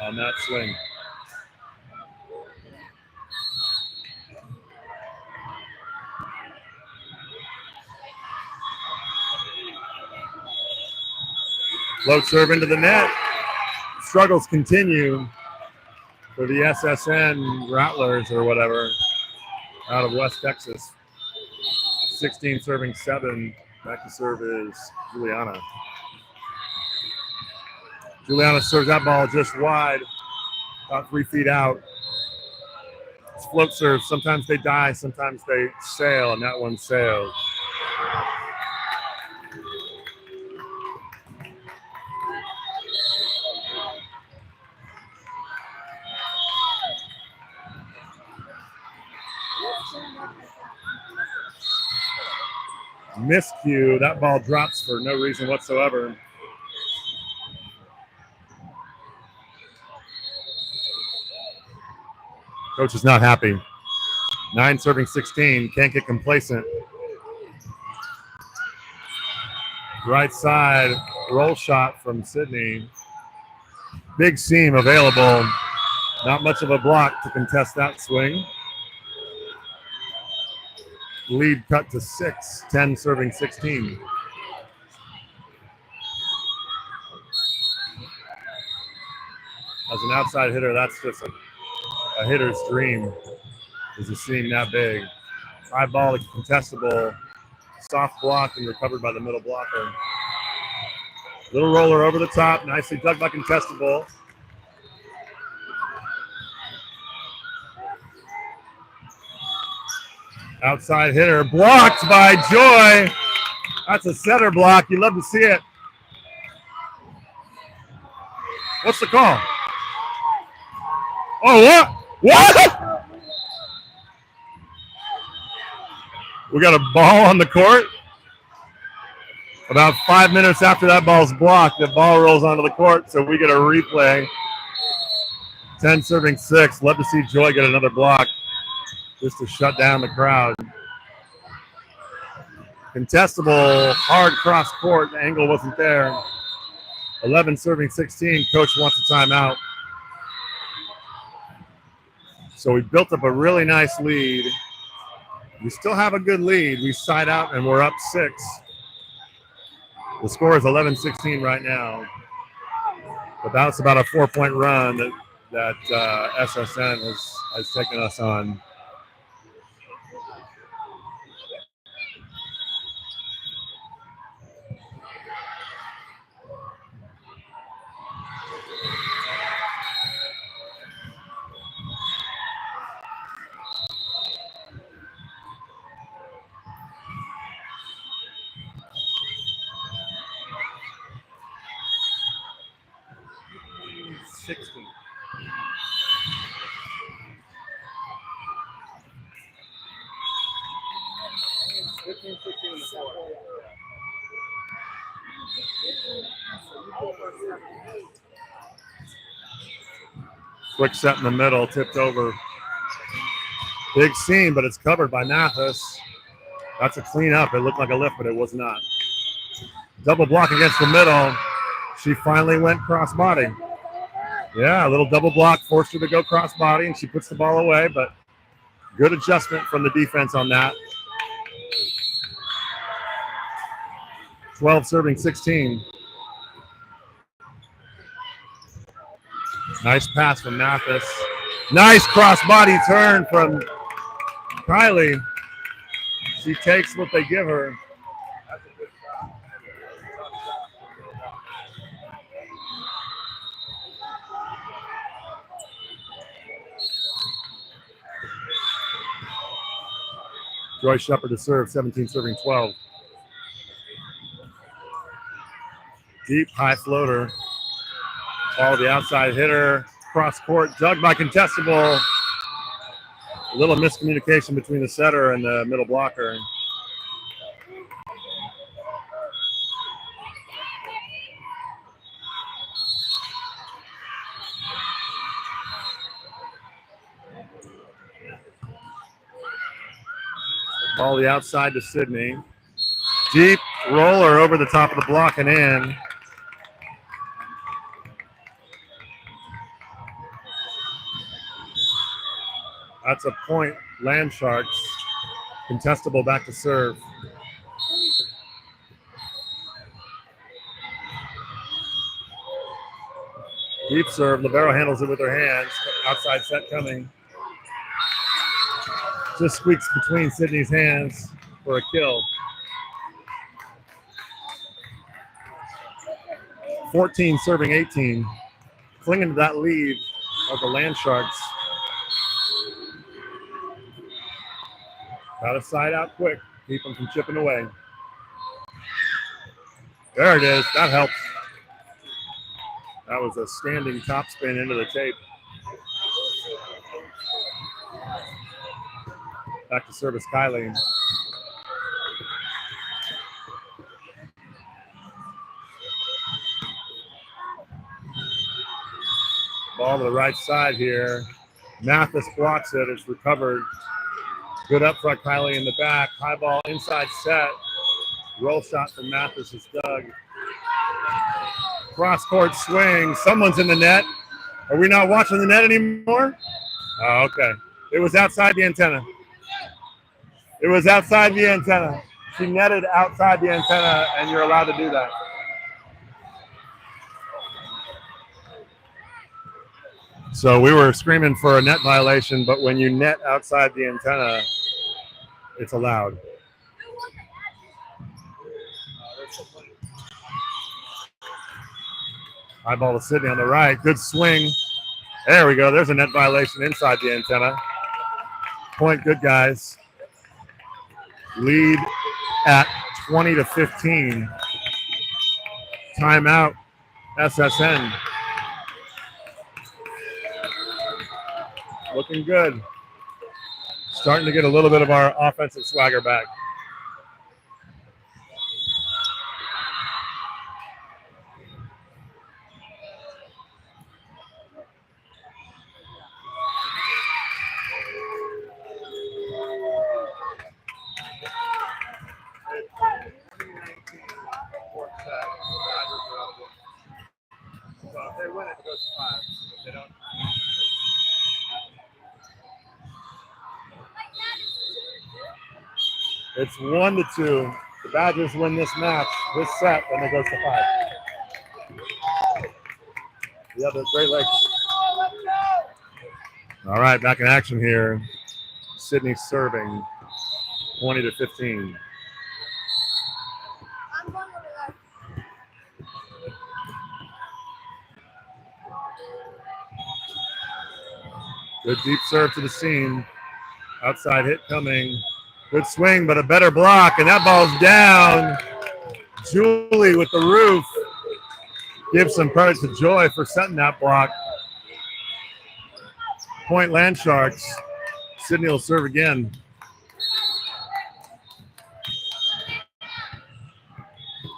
on that swing. Float serve into the net. Struggles continue for the SSN Rattlers or whatever out of West Texas. 16 serving 7. Back to serve is Juliana. Juliana serves that ball just wide, about 3 feet out. It's float serves. Sometimes they die, sometimes they sail, and that one sailed. Miscue. That ball drops for no reason whatsoever. Coach is not happy. 9 serving 16. Can't get complacent. Right side roll shot from Sydney. Big seam available. Not much of a block to contest that swing. Lead cut to 6. 10 serving 16. As an outside hitter, that's just a hitter's dream, is a seam that big. High ball, contestable, soft block and recovered by the middle blocker. Little roller over the top, nicely dug by contestable. Outside hitter, blocked by Joy. That's a setter block. You love to see it. What's the call? Oh, what? What? We got a ball on the court. About 5 minutes after that ball's blocked, the ball rolls onto the court, so we get a replay. 10 serving 6. Love to see Joy get another block just to shut down the crowd. Contestable, hard cross court. The angle wasn't there. 11 serving 16. Coach wants a timeout. So we built up a really nice lead. We still have a good lead. We side out and we're up 6. The score is 11-16 right now. But that's about a 4-point run that SSN has taken us on. Quick set in the middle, tipped over. Big seam, but it's covered by Mathis. That's a clean up. It looked like a lift, but it was not. Double block against the middle. She finally went cross body. Yeah, a little double block forced her to go cross body, and she puts the ball away, but good adjustment from the defense on that. 12 serving 16. Nice pass from Mathis. Nice cross-body turn from Kylie. She takes what they give her. Joy Shepard to serve, 17 serving 12. Deep, high floater. Ball to the outside hitter. Cross court, dug by contestable. A little miscommunication between the setter and the middle blocker. Ball to the outside to Sydney. Deep roller over the top of the block and in. That's a point, Land Sharks. Contestable back to serve. Deep serve, libero handles it with her hands. Outside set coming. Just squeaks between Sydney's hands for a kill. 14 serving 18. Clinging to that lead of the Land Sharks. Got to side out quick. Keep them from chipping away. There it is. That helps. That was a standing topspin into the tape. Back to service Kylie. Ball to the right side here. Mathis blocks it. It's recovered. Good up front, Kylie in the back. High ball inside set. Roll shot from Mathis is dug. Cross court swing. Someone's in the net. Are we not watching the net anymore? Oh, okay. It was outside the antenna. It was outside the antenna. She netted outside the antenna, and you're allowed to do that. So we were screaming for a net violation, but when you net outside the antenna, it's allowed. High ball to Sydney on the right. Good swing. There we go. There's a net violation inside the antenna. Point good, guys. Lead at 20-15. Timeout, SSN. Looking good. Starting to get a little bit of our offensive swagger back. It's 1-2. The Badgers win this match, this set, and it goes to 5. Yeah, the Great Lakes. All right, back in action here. Sydney serving 20-15. Good deep serve to the seam. Outside hit coming. Good swing, but a better block, and that ball's down. Julie with the roof. Give some credit to Joy for setting that block. Point Land Sharks. Sydney will serve again.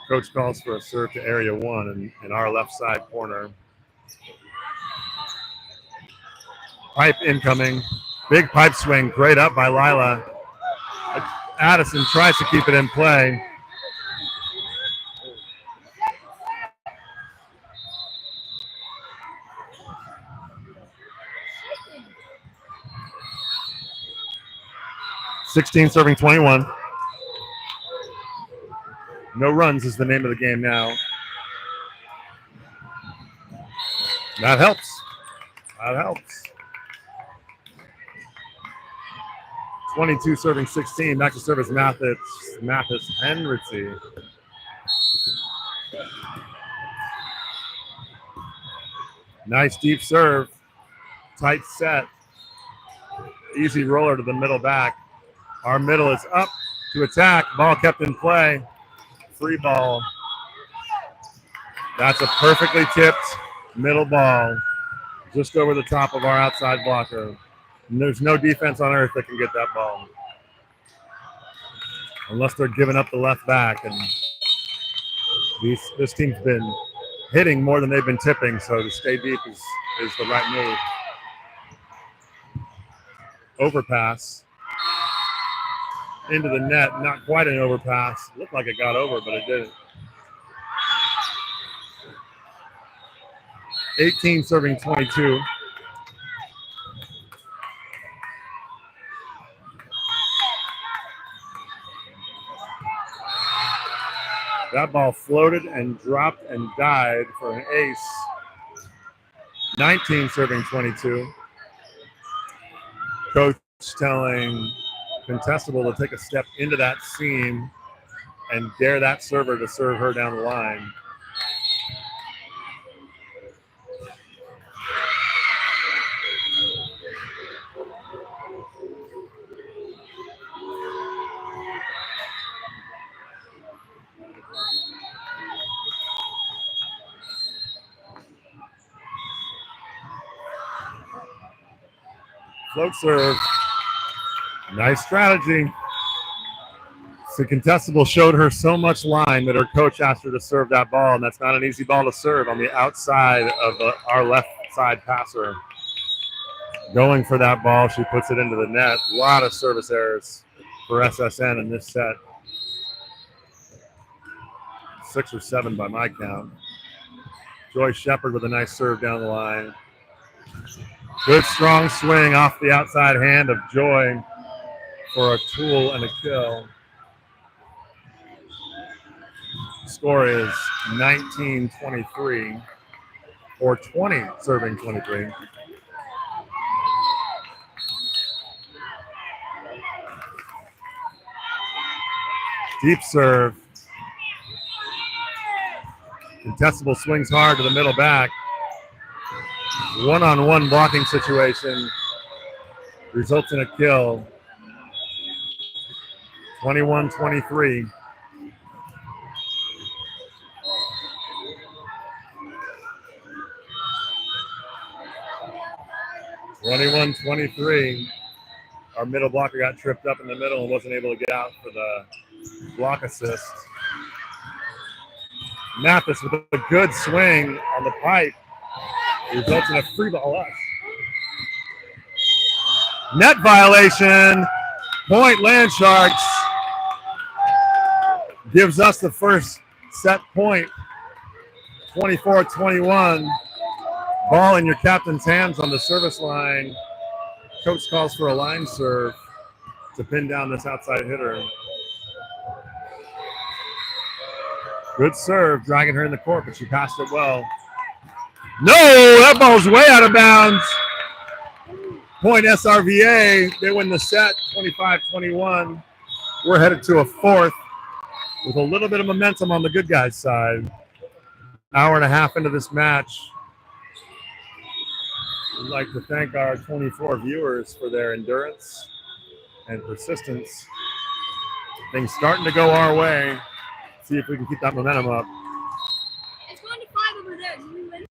Coach calls for a serve to area 1 in our left side corner. Pipe incoming. Big pipe swing. Great up by Lila. Addison tries to keep it in play. (16 serving 21). No runs is the name of the game now. That helps. That helps. 22 serving 16. Back to service Mathis Henritzy. Nice deep serve. Tight set. Easy roller to the middle back. Our middle is up to attack. Ball kept in play. Free ball. That's a perfectly tipped middle ball. Just over the top of our outside blocker. And there's no defense on earth that can get that ball. Unless they're giving up the left back. And this team's been hitting more than they've been tipping, so to stay deep is the right move. Overpass. Into the net. Not quite an overpass. Looked like it got over, but it didn't. 18 serving 22. That ball floated and dropped and died for an ace. 19 serving 22. Coach telling Contestable to take a step into that seam and dare that server to serve her down the line. Float serve. Nice strategy. The contestable showed her so much line that her coach asked her to serve that ball, and that's not an easy ball to serve on the outside of our left side passer. Going for that ball, she puts it into the net. A lot of service errors for SSN in this set. 6 or 7 by my count. Joy Shepard with a nice serve down the line. Good strong swing off the outside hand of Joy for a tool and a kill. Score is 19-23, or 20 serving 23. Deep serve. Contestable swings hard to the middle back. One-on-one blocking situation results in a kill. 21-23. Our middle blocker got tripped up in the middle and wasn't able to get out for the block assist. Mathis with a good swing on the pipe results in a free ball up. Net violation. Point Land Sharks. Gives us the first set point. 24-21. Ball in your captain's hands on the service line. Coach calls for a line serve to pin down this outside hitter. Good serve, dragging her in the court, but she passed it well. No, that ball's way out of bounds. Point SRVA. They win the set, 25-21. We're headed to a fourth with a little bit of momentum on the good guys' side. Hour and a half into this match. We'd like to thank our 24 viewers for their endurance and persistence. Things starting to go our way. See if we can keep that momentum up. It's 25 over there. Do we win?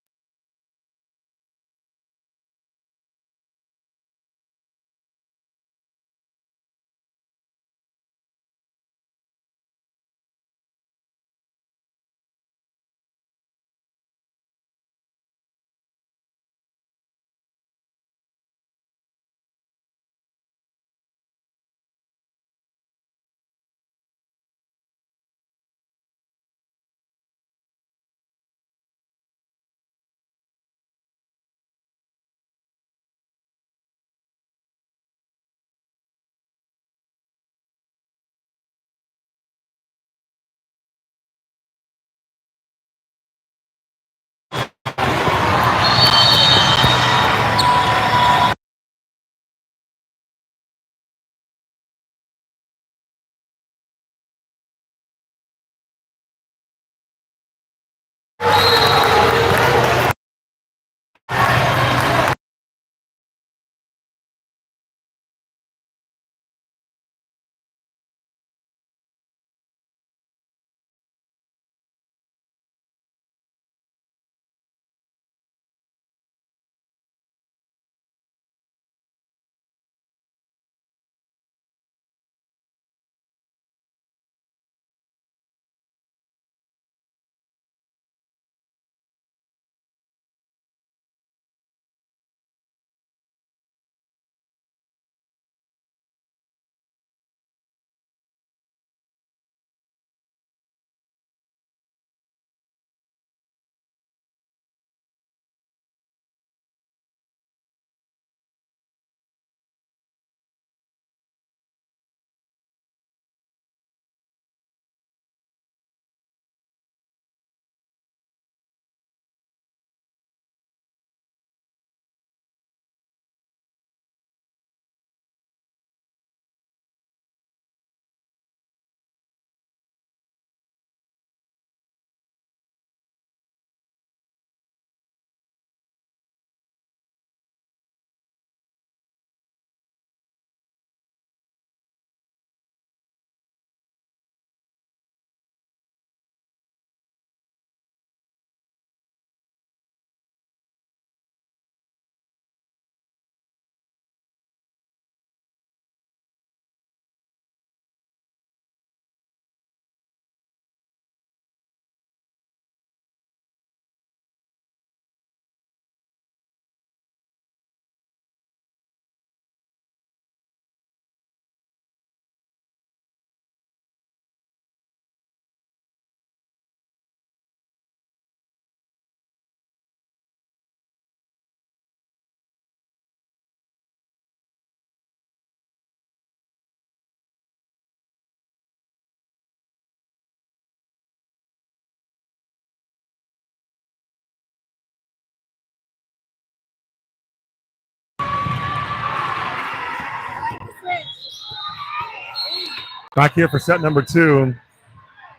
Back here for set number 2.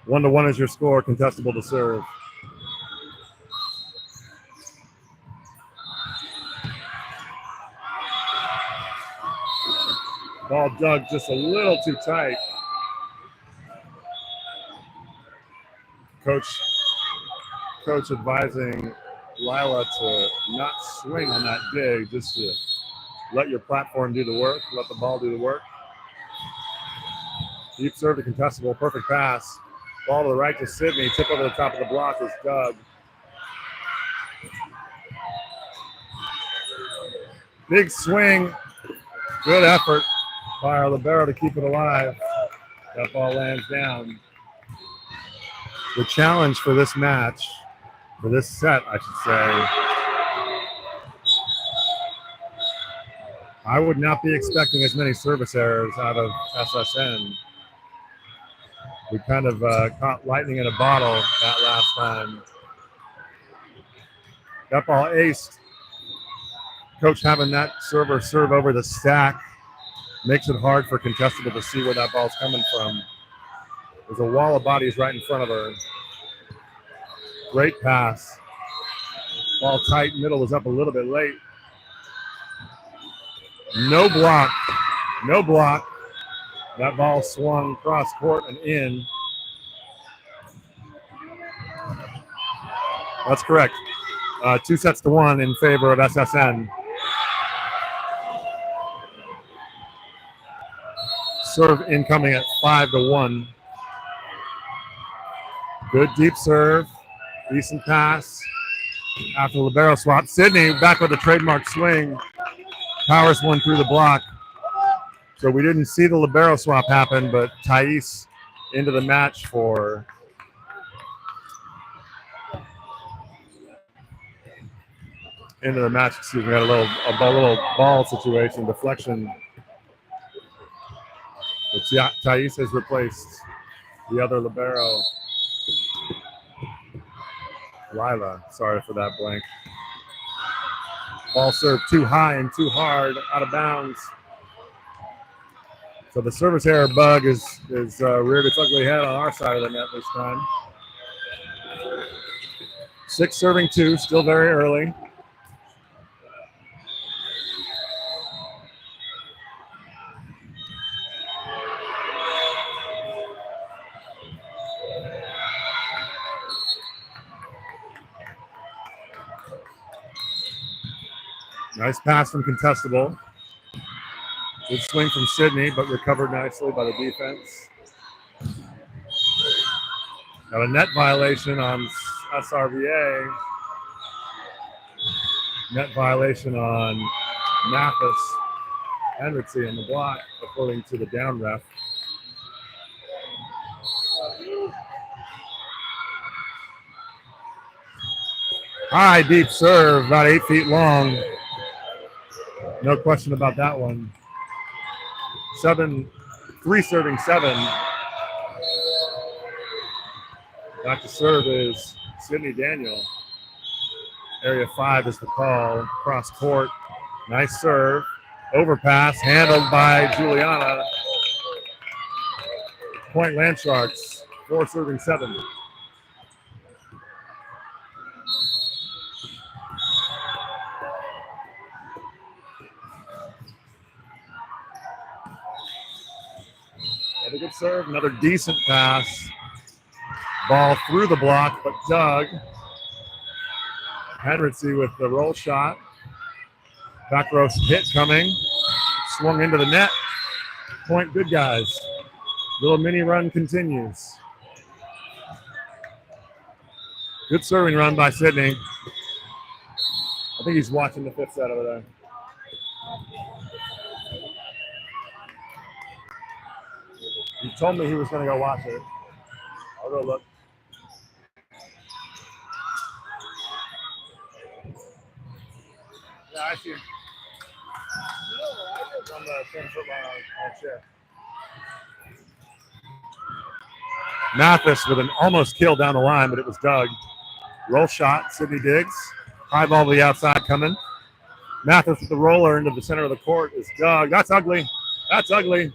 1-1 is your score, contestable to serve. Ball dug just a little too tight. Coach advising Lila to not swing on that dig, just to let your platform do the work, let the ball do the work. Deep serve to contestable, perfect pass. Ball to the right to Sydney, tip over the top of the block is Doug. Big swing, good effort by our libero to keep it alive. That ball lands down. The challenge for this match, for this set, I should say, I would not be expecting as many service errors out of SSN. We kind of caught lightning in a bottle that last time. That ball aced. Coach having that server serve over the stack makes it hard for contestable to see where that ball's coming from. There's a wall of bodies right in front of her. Great pass. Ball tight, middle was up a little bit late. No block. No block. That ball swung cross court and in. That's correct. 2-1 in favor of SSN. Serve incoming at 5-1. Good deep serve. Decent pass. After the libero swap. Sydney back with a trademark swing. Powers one through the block. So we didn't see the libero swap happen, but Thais into the match for excuse me, got a little ball situation, deflection. But Thais has replaced the other libero. Lila, sorry for that blank. Ball served too high and too hard, out of bounds. So the service error bug is reared its ugly head on our side of the net this time. 6 serving 2, still very early. Nice pass from contestable. Good swing from Sydney, but recovered nicely by the defense. Got a net violation on SRVA. Net violation on Mathis Henriksey in the block, according to the down ref. High, deep serve, about 8 feet long. No question about that one. 3 serving 7. Back to serve is Sydney Daniel. Area 5 is the call. Cross court. Nice serve. Overpass handled by Juliana. Point Land Sharks. 4 serving 7. Another good serve, another decent pass. Ball through the block, but Doug Henriksey with the roll shot. Back row hit coming. Swung into the net. Point good guys. Little mini run continues. Good serving run by Sydney. I think he's watching the 5th set over there. He told me he was going to go watch it. I'll go look. Yeah, I see him. On the 10-foot line on a chair. Mathis with an almost kill down the line, but it was Doug. Roll shot, Sydney Diggs. High ball to the outside coming. Mathis with the roller into the center of the court is Doug. That's ugly. That's ugly.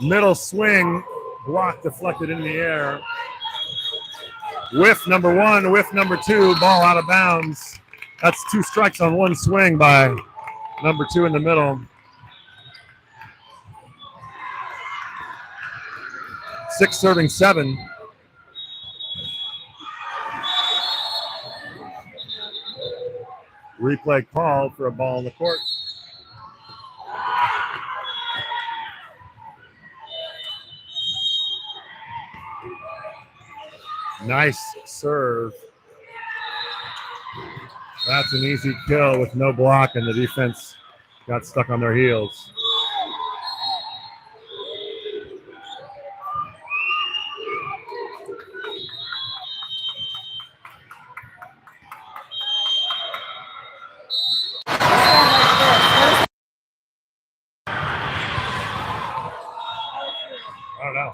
Middle swing, block deflected in the air. Whiff number one, whiff number two, ball out of bounds. That's 2 strikes on 1 swing by number 2 in the middle. 6 serving 7. Replay called for a ball in the court. Nice serve. That's an easy kill with no block, and the defense got stuck on their heels. I don't know.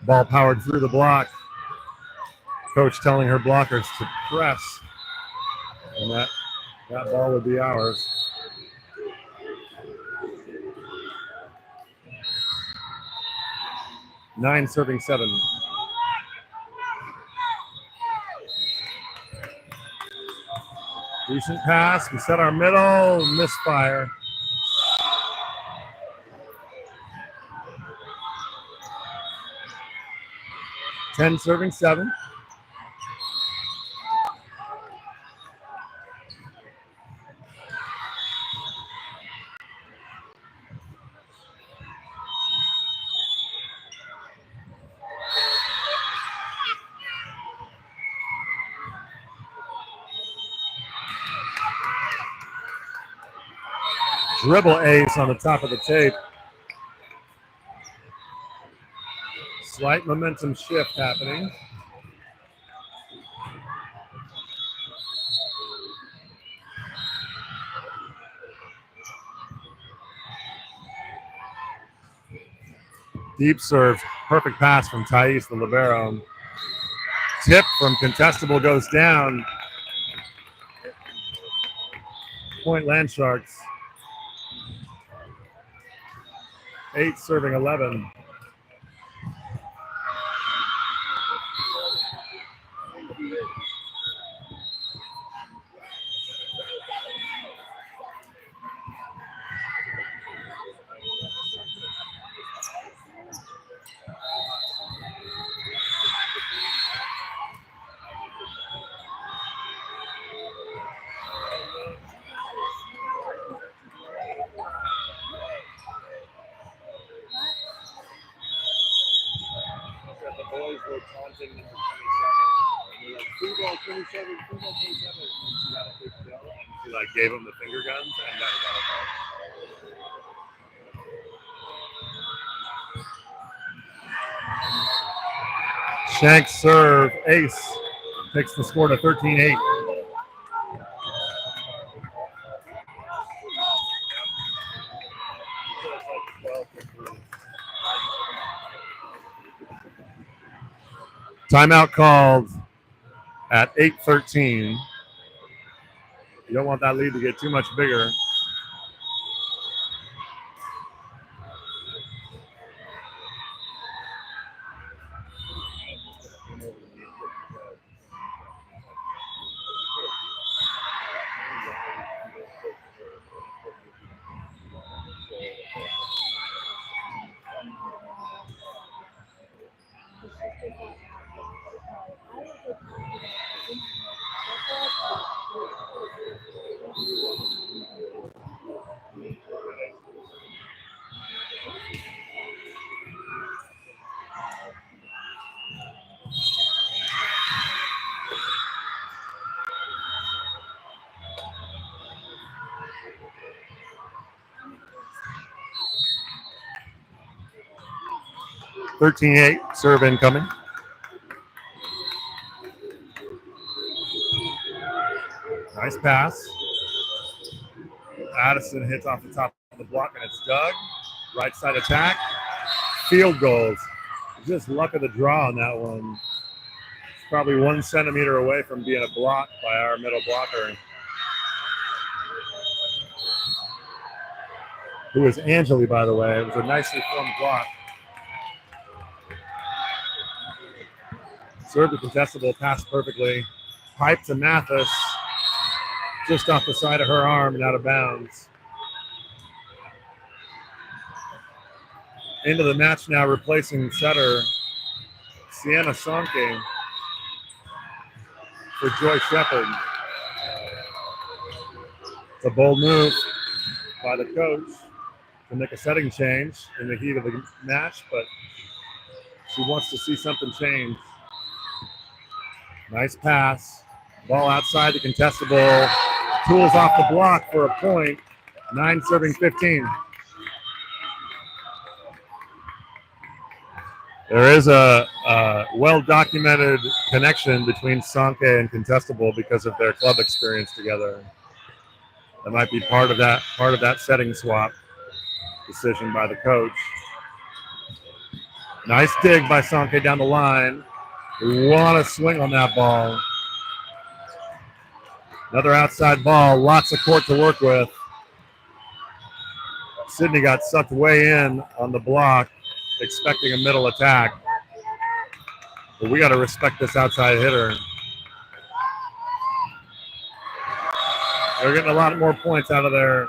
Ball powered through the block. Coach telling her blockers to press. And that ball would be ours. Nine serving 7. Decent pass. We set our middle. Misfire. Ten serving 7. Dribble ace on the top of the tape. Slight momentum shift happening. Deep serve. Perfect pass from Thais, the libero. Tip from contestable goes down. Point Land Sharks. 8 serving 11. The boys were taunting number 27. They're like, free ball 27, free ball 27. And she got a big bill, and she like gave them the finger guns and got a ball. Shank serve, ace, takes the score to 13-8. Timeout called at 8:13. You don't want that lead to get too much bigger. 13-8, serve incoming. Nice pass. Addison hits off the top of the block, and it's Doug. Right side attack. Field goals. Just luck of the draw on that one. It's probably 1 centimeter away from being a block by our middle blocker, who is Angeli, by the way. It was a nicely formed block. Serve the contestable, pass perfectly. Pipe to Mathis. Just off the side of her arm and out of bounds. Into the match now, replacing setter Sienna Sonke for Joy Shepard. It's a bold move by the coach to make a setting change in the heat of the match, but she wants to see something change. Nice pass. Ball outside the contestable. Tools off the block for a point. 9 serving 15. There is a well-documented connection between Sonke and contestable because of their club experience together. That might be part of that setting swap decision by the coach. Nice dig by Sonke down the line. We want to swing on that ball. Another outside ball, lots of court to work with. Sydney got sucked way in on the block, expecting a middle attack. But we got to respect this outside hitter. They're getting a lot more points out of their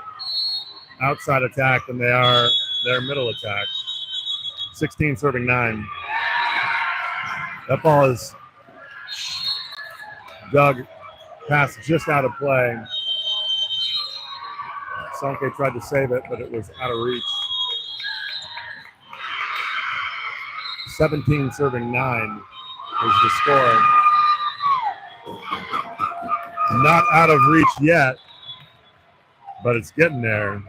outside attack than they are their middle attack. 16 serving 9. That ball is dug past just out of play. Sonke tried to save it, but it was out of reach. 17 serving 9 is the score. Not out of reach yet, but it's getting there.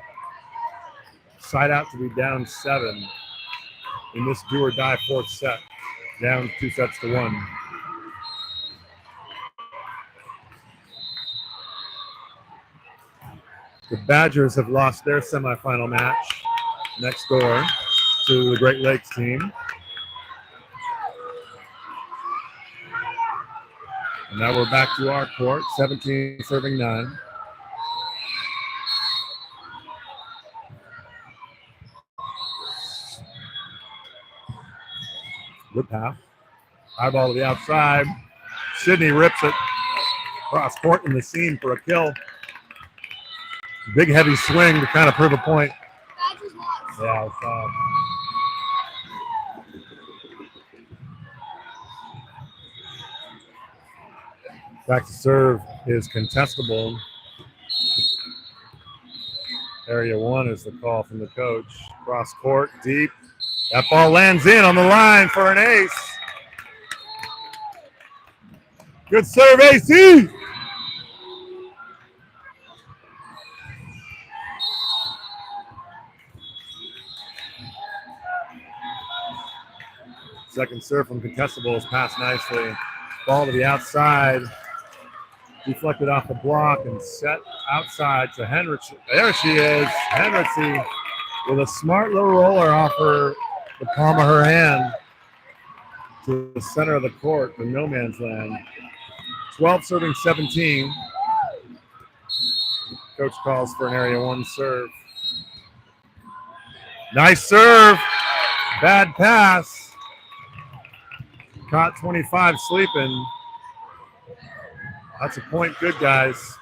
Side out to be down 7 in this do or die 4th set. Down 2 sets to 1. The Badgers have lost their semifinal match next door to the Great Lakes team. And now we're back to our court, 17 serving 9. Good pass. High ball to the outside. Sydney rips it cross court in the seam for a kill. Big heavy swing to kind of prove a point. Yeah, back to serve is contestable. Area 1 is the call from the coach. Cross court, deep. That ball lands in on the line for an ace. Good serve, AC. Second serve from contestable is passed nicely. Ball to the outside. Deflected off the block and set outside to Henrici. There she is. Henrici with a smart little roller off the palm of her hand to the center of the court, the no man's land. 12 serving 17. Coach calls for an area 1 serve. Nice serve. Bad pass. Caught 25 sleeping. That's a point good, guys.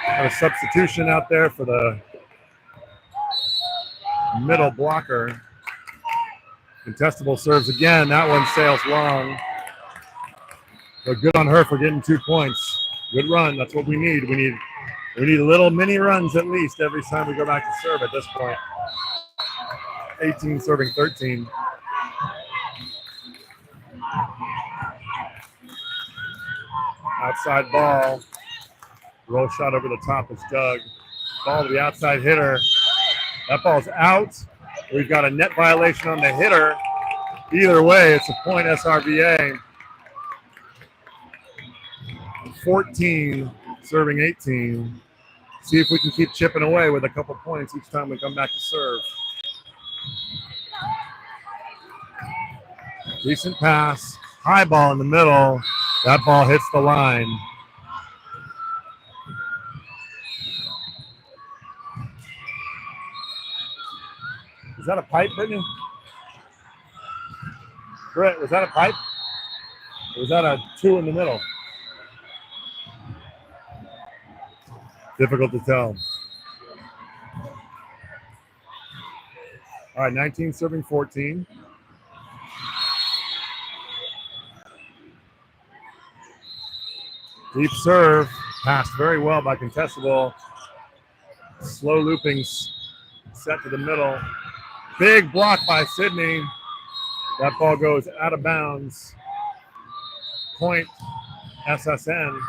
Got a substitution out there for the middle blocker. Contestable serves again. That one sails long. But good on her for getting 2 points. Good run. That's what we need. We need little mini runs at least every time we go back to serve at this point. 18 serving 13. Outside ball. Roll shot over the top is Doug. Ball to the outside hitter. That ball's out. We've got a net violation on the hitter. Either way, it's a point SRVA. 14 serving 18. See if we can keep chipping away with a couple points each time we come back to serve. Decent pass. High ball in the middle. That ball hits the line. Is that a pipe, Brittany? Britt, was that a pipe? Or was that a two in the middle? Difficult to tell. All right, 19 serving 14. Deep serve, passed very well by Contestable. Slow looping set to the middle. Big block by Sydney. That ball goes out of bounds. Point SSN.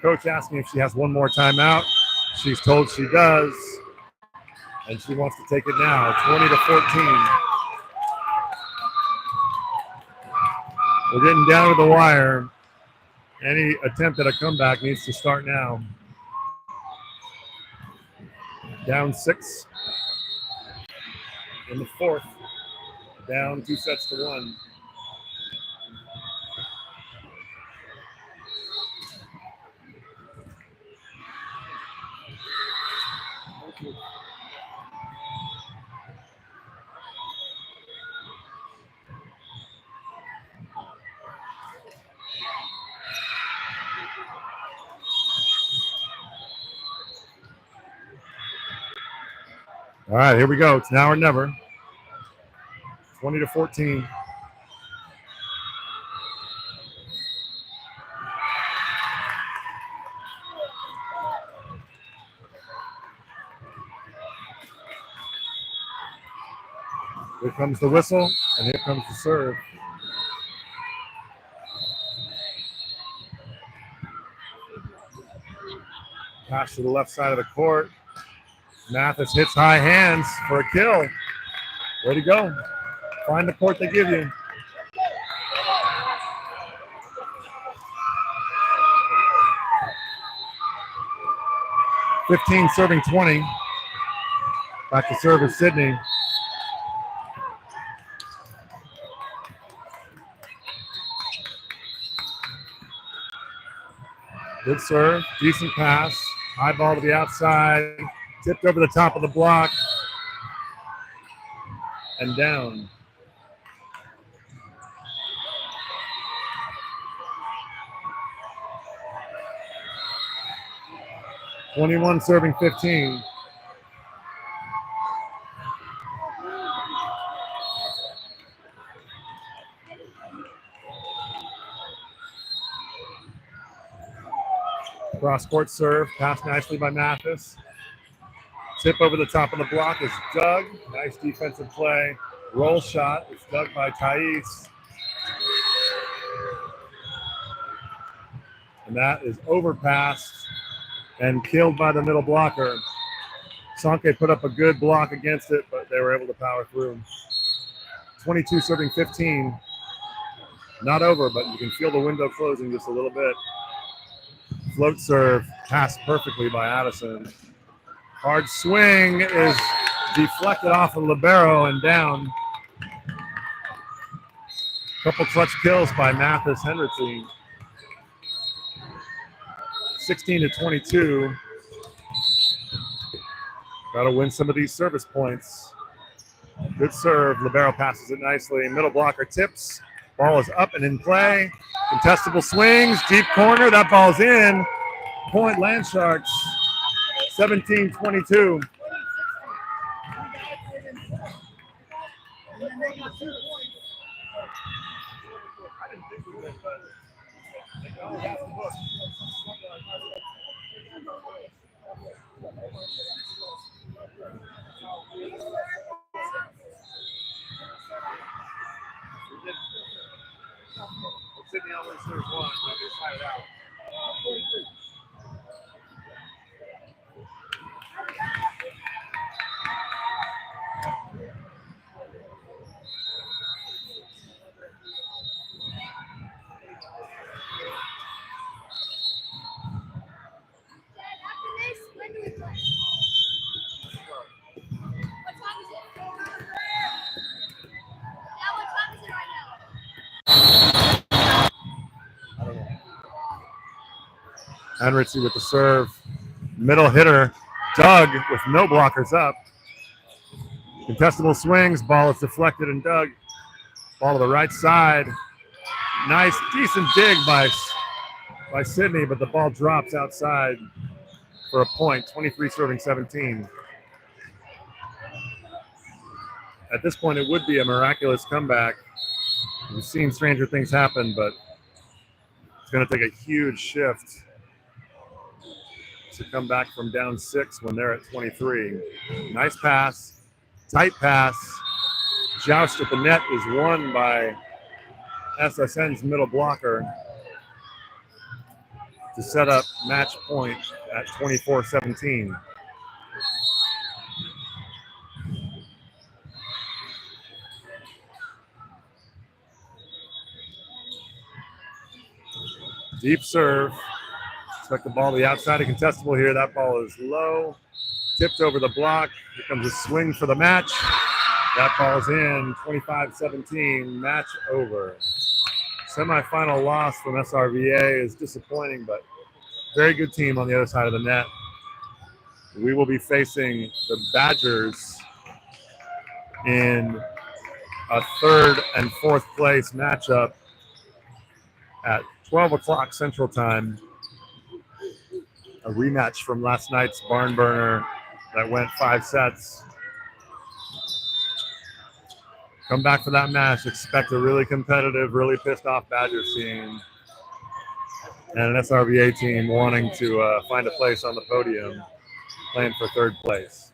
Coach asking if she has one more timeout. She's told she does. And she wants to take it now, 20-14. We're getting down to the wire. Any attempt at a comeback needs to start now. Down 6 in the fourth. Down 2-1. All right, here we go. It's now or never. 20-14. Here comes the whistle, and here comes the serve. Pass to the left side of the court. Mathis hits high hands for a kill. Way to go. Find the court they give you. (15 serving 20). Back to serve is Sydney. Good serve, decent pass. High ball to the outside. Tipped over the top of the block. And down. (21 serving 15). Cross court serve, passed nicely by Mathis. Tip over the top of the block is dug. Nice defensive play. Roll shot. It's dug by Thais. And that is overpassed and killed by the middle blocker. Sonke put up a good block against it, but they were able to power through. 22 serving 15. Not over, but you can feel the window closing just a little bit. Float serve, passed perfectly by Addison. Hard swing is deflected off of libero and down. Couple clutch kills by Mathis Hendrickson. 16-22. Got to win some of these service points. Good serve. Libero passes it nicely. Middle blocker tips. Ball is up and in play. Contestable swings. Deep corner. That ball's in. Point Land Sharks. 17-22. Sydney always serves one. I'll just try it out. Henritzy with the serve. Middle hitter, Doug with no blockers up. Contestable swings, ball is deflected and Doug. Ball to the right side. Nice, decent dig by Sydney, but the ball drops outside for a point, 23 serving 17. At this point, it would be a miraculous comeback. We've seen stranger things happen, but it's going to take a huge shift to come back from down 6 when they're at 23. Nice pass, tight pass. Joust at the net is won by SSN's middle blocker to set up match point at 24-17. Deep serve. Expect the ball to the outside of contestable here. That ball is low. Tipped over the block. Here comes a swing for the match. That ball's in. 25-17. Match over. Semifinal loss from SRVA is disappointing, but very good team on the other side of the net. We will be facing the Badgers in a 3rd and 4th place matchup at 12 o'clock Central Time. A rematch from last night's barn burner that went 5 sets. Come back for that match. Expect a really competitive, really pissed off Badgers team and an SRVA team wanting to find a place on the podium, playing for 3rd place.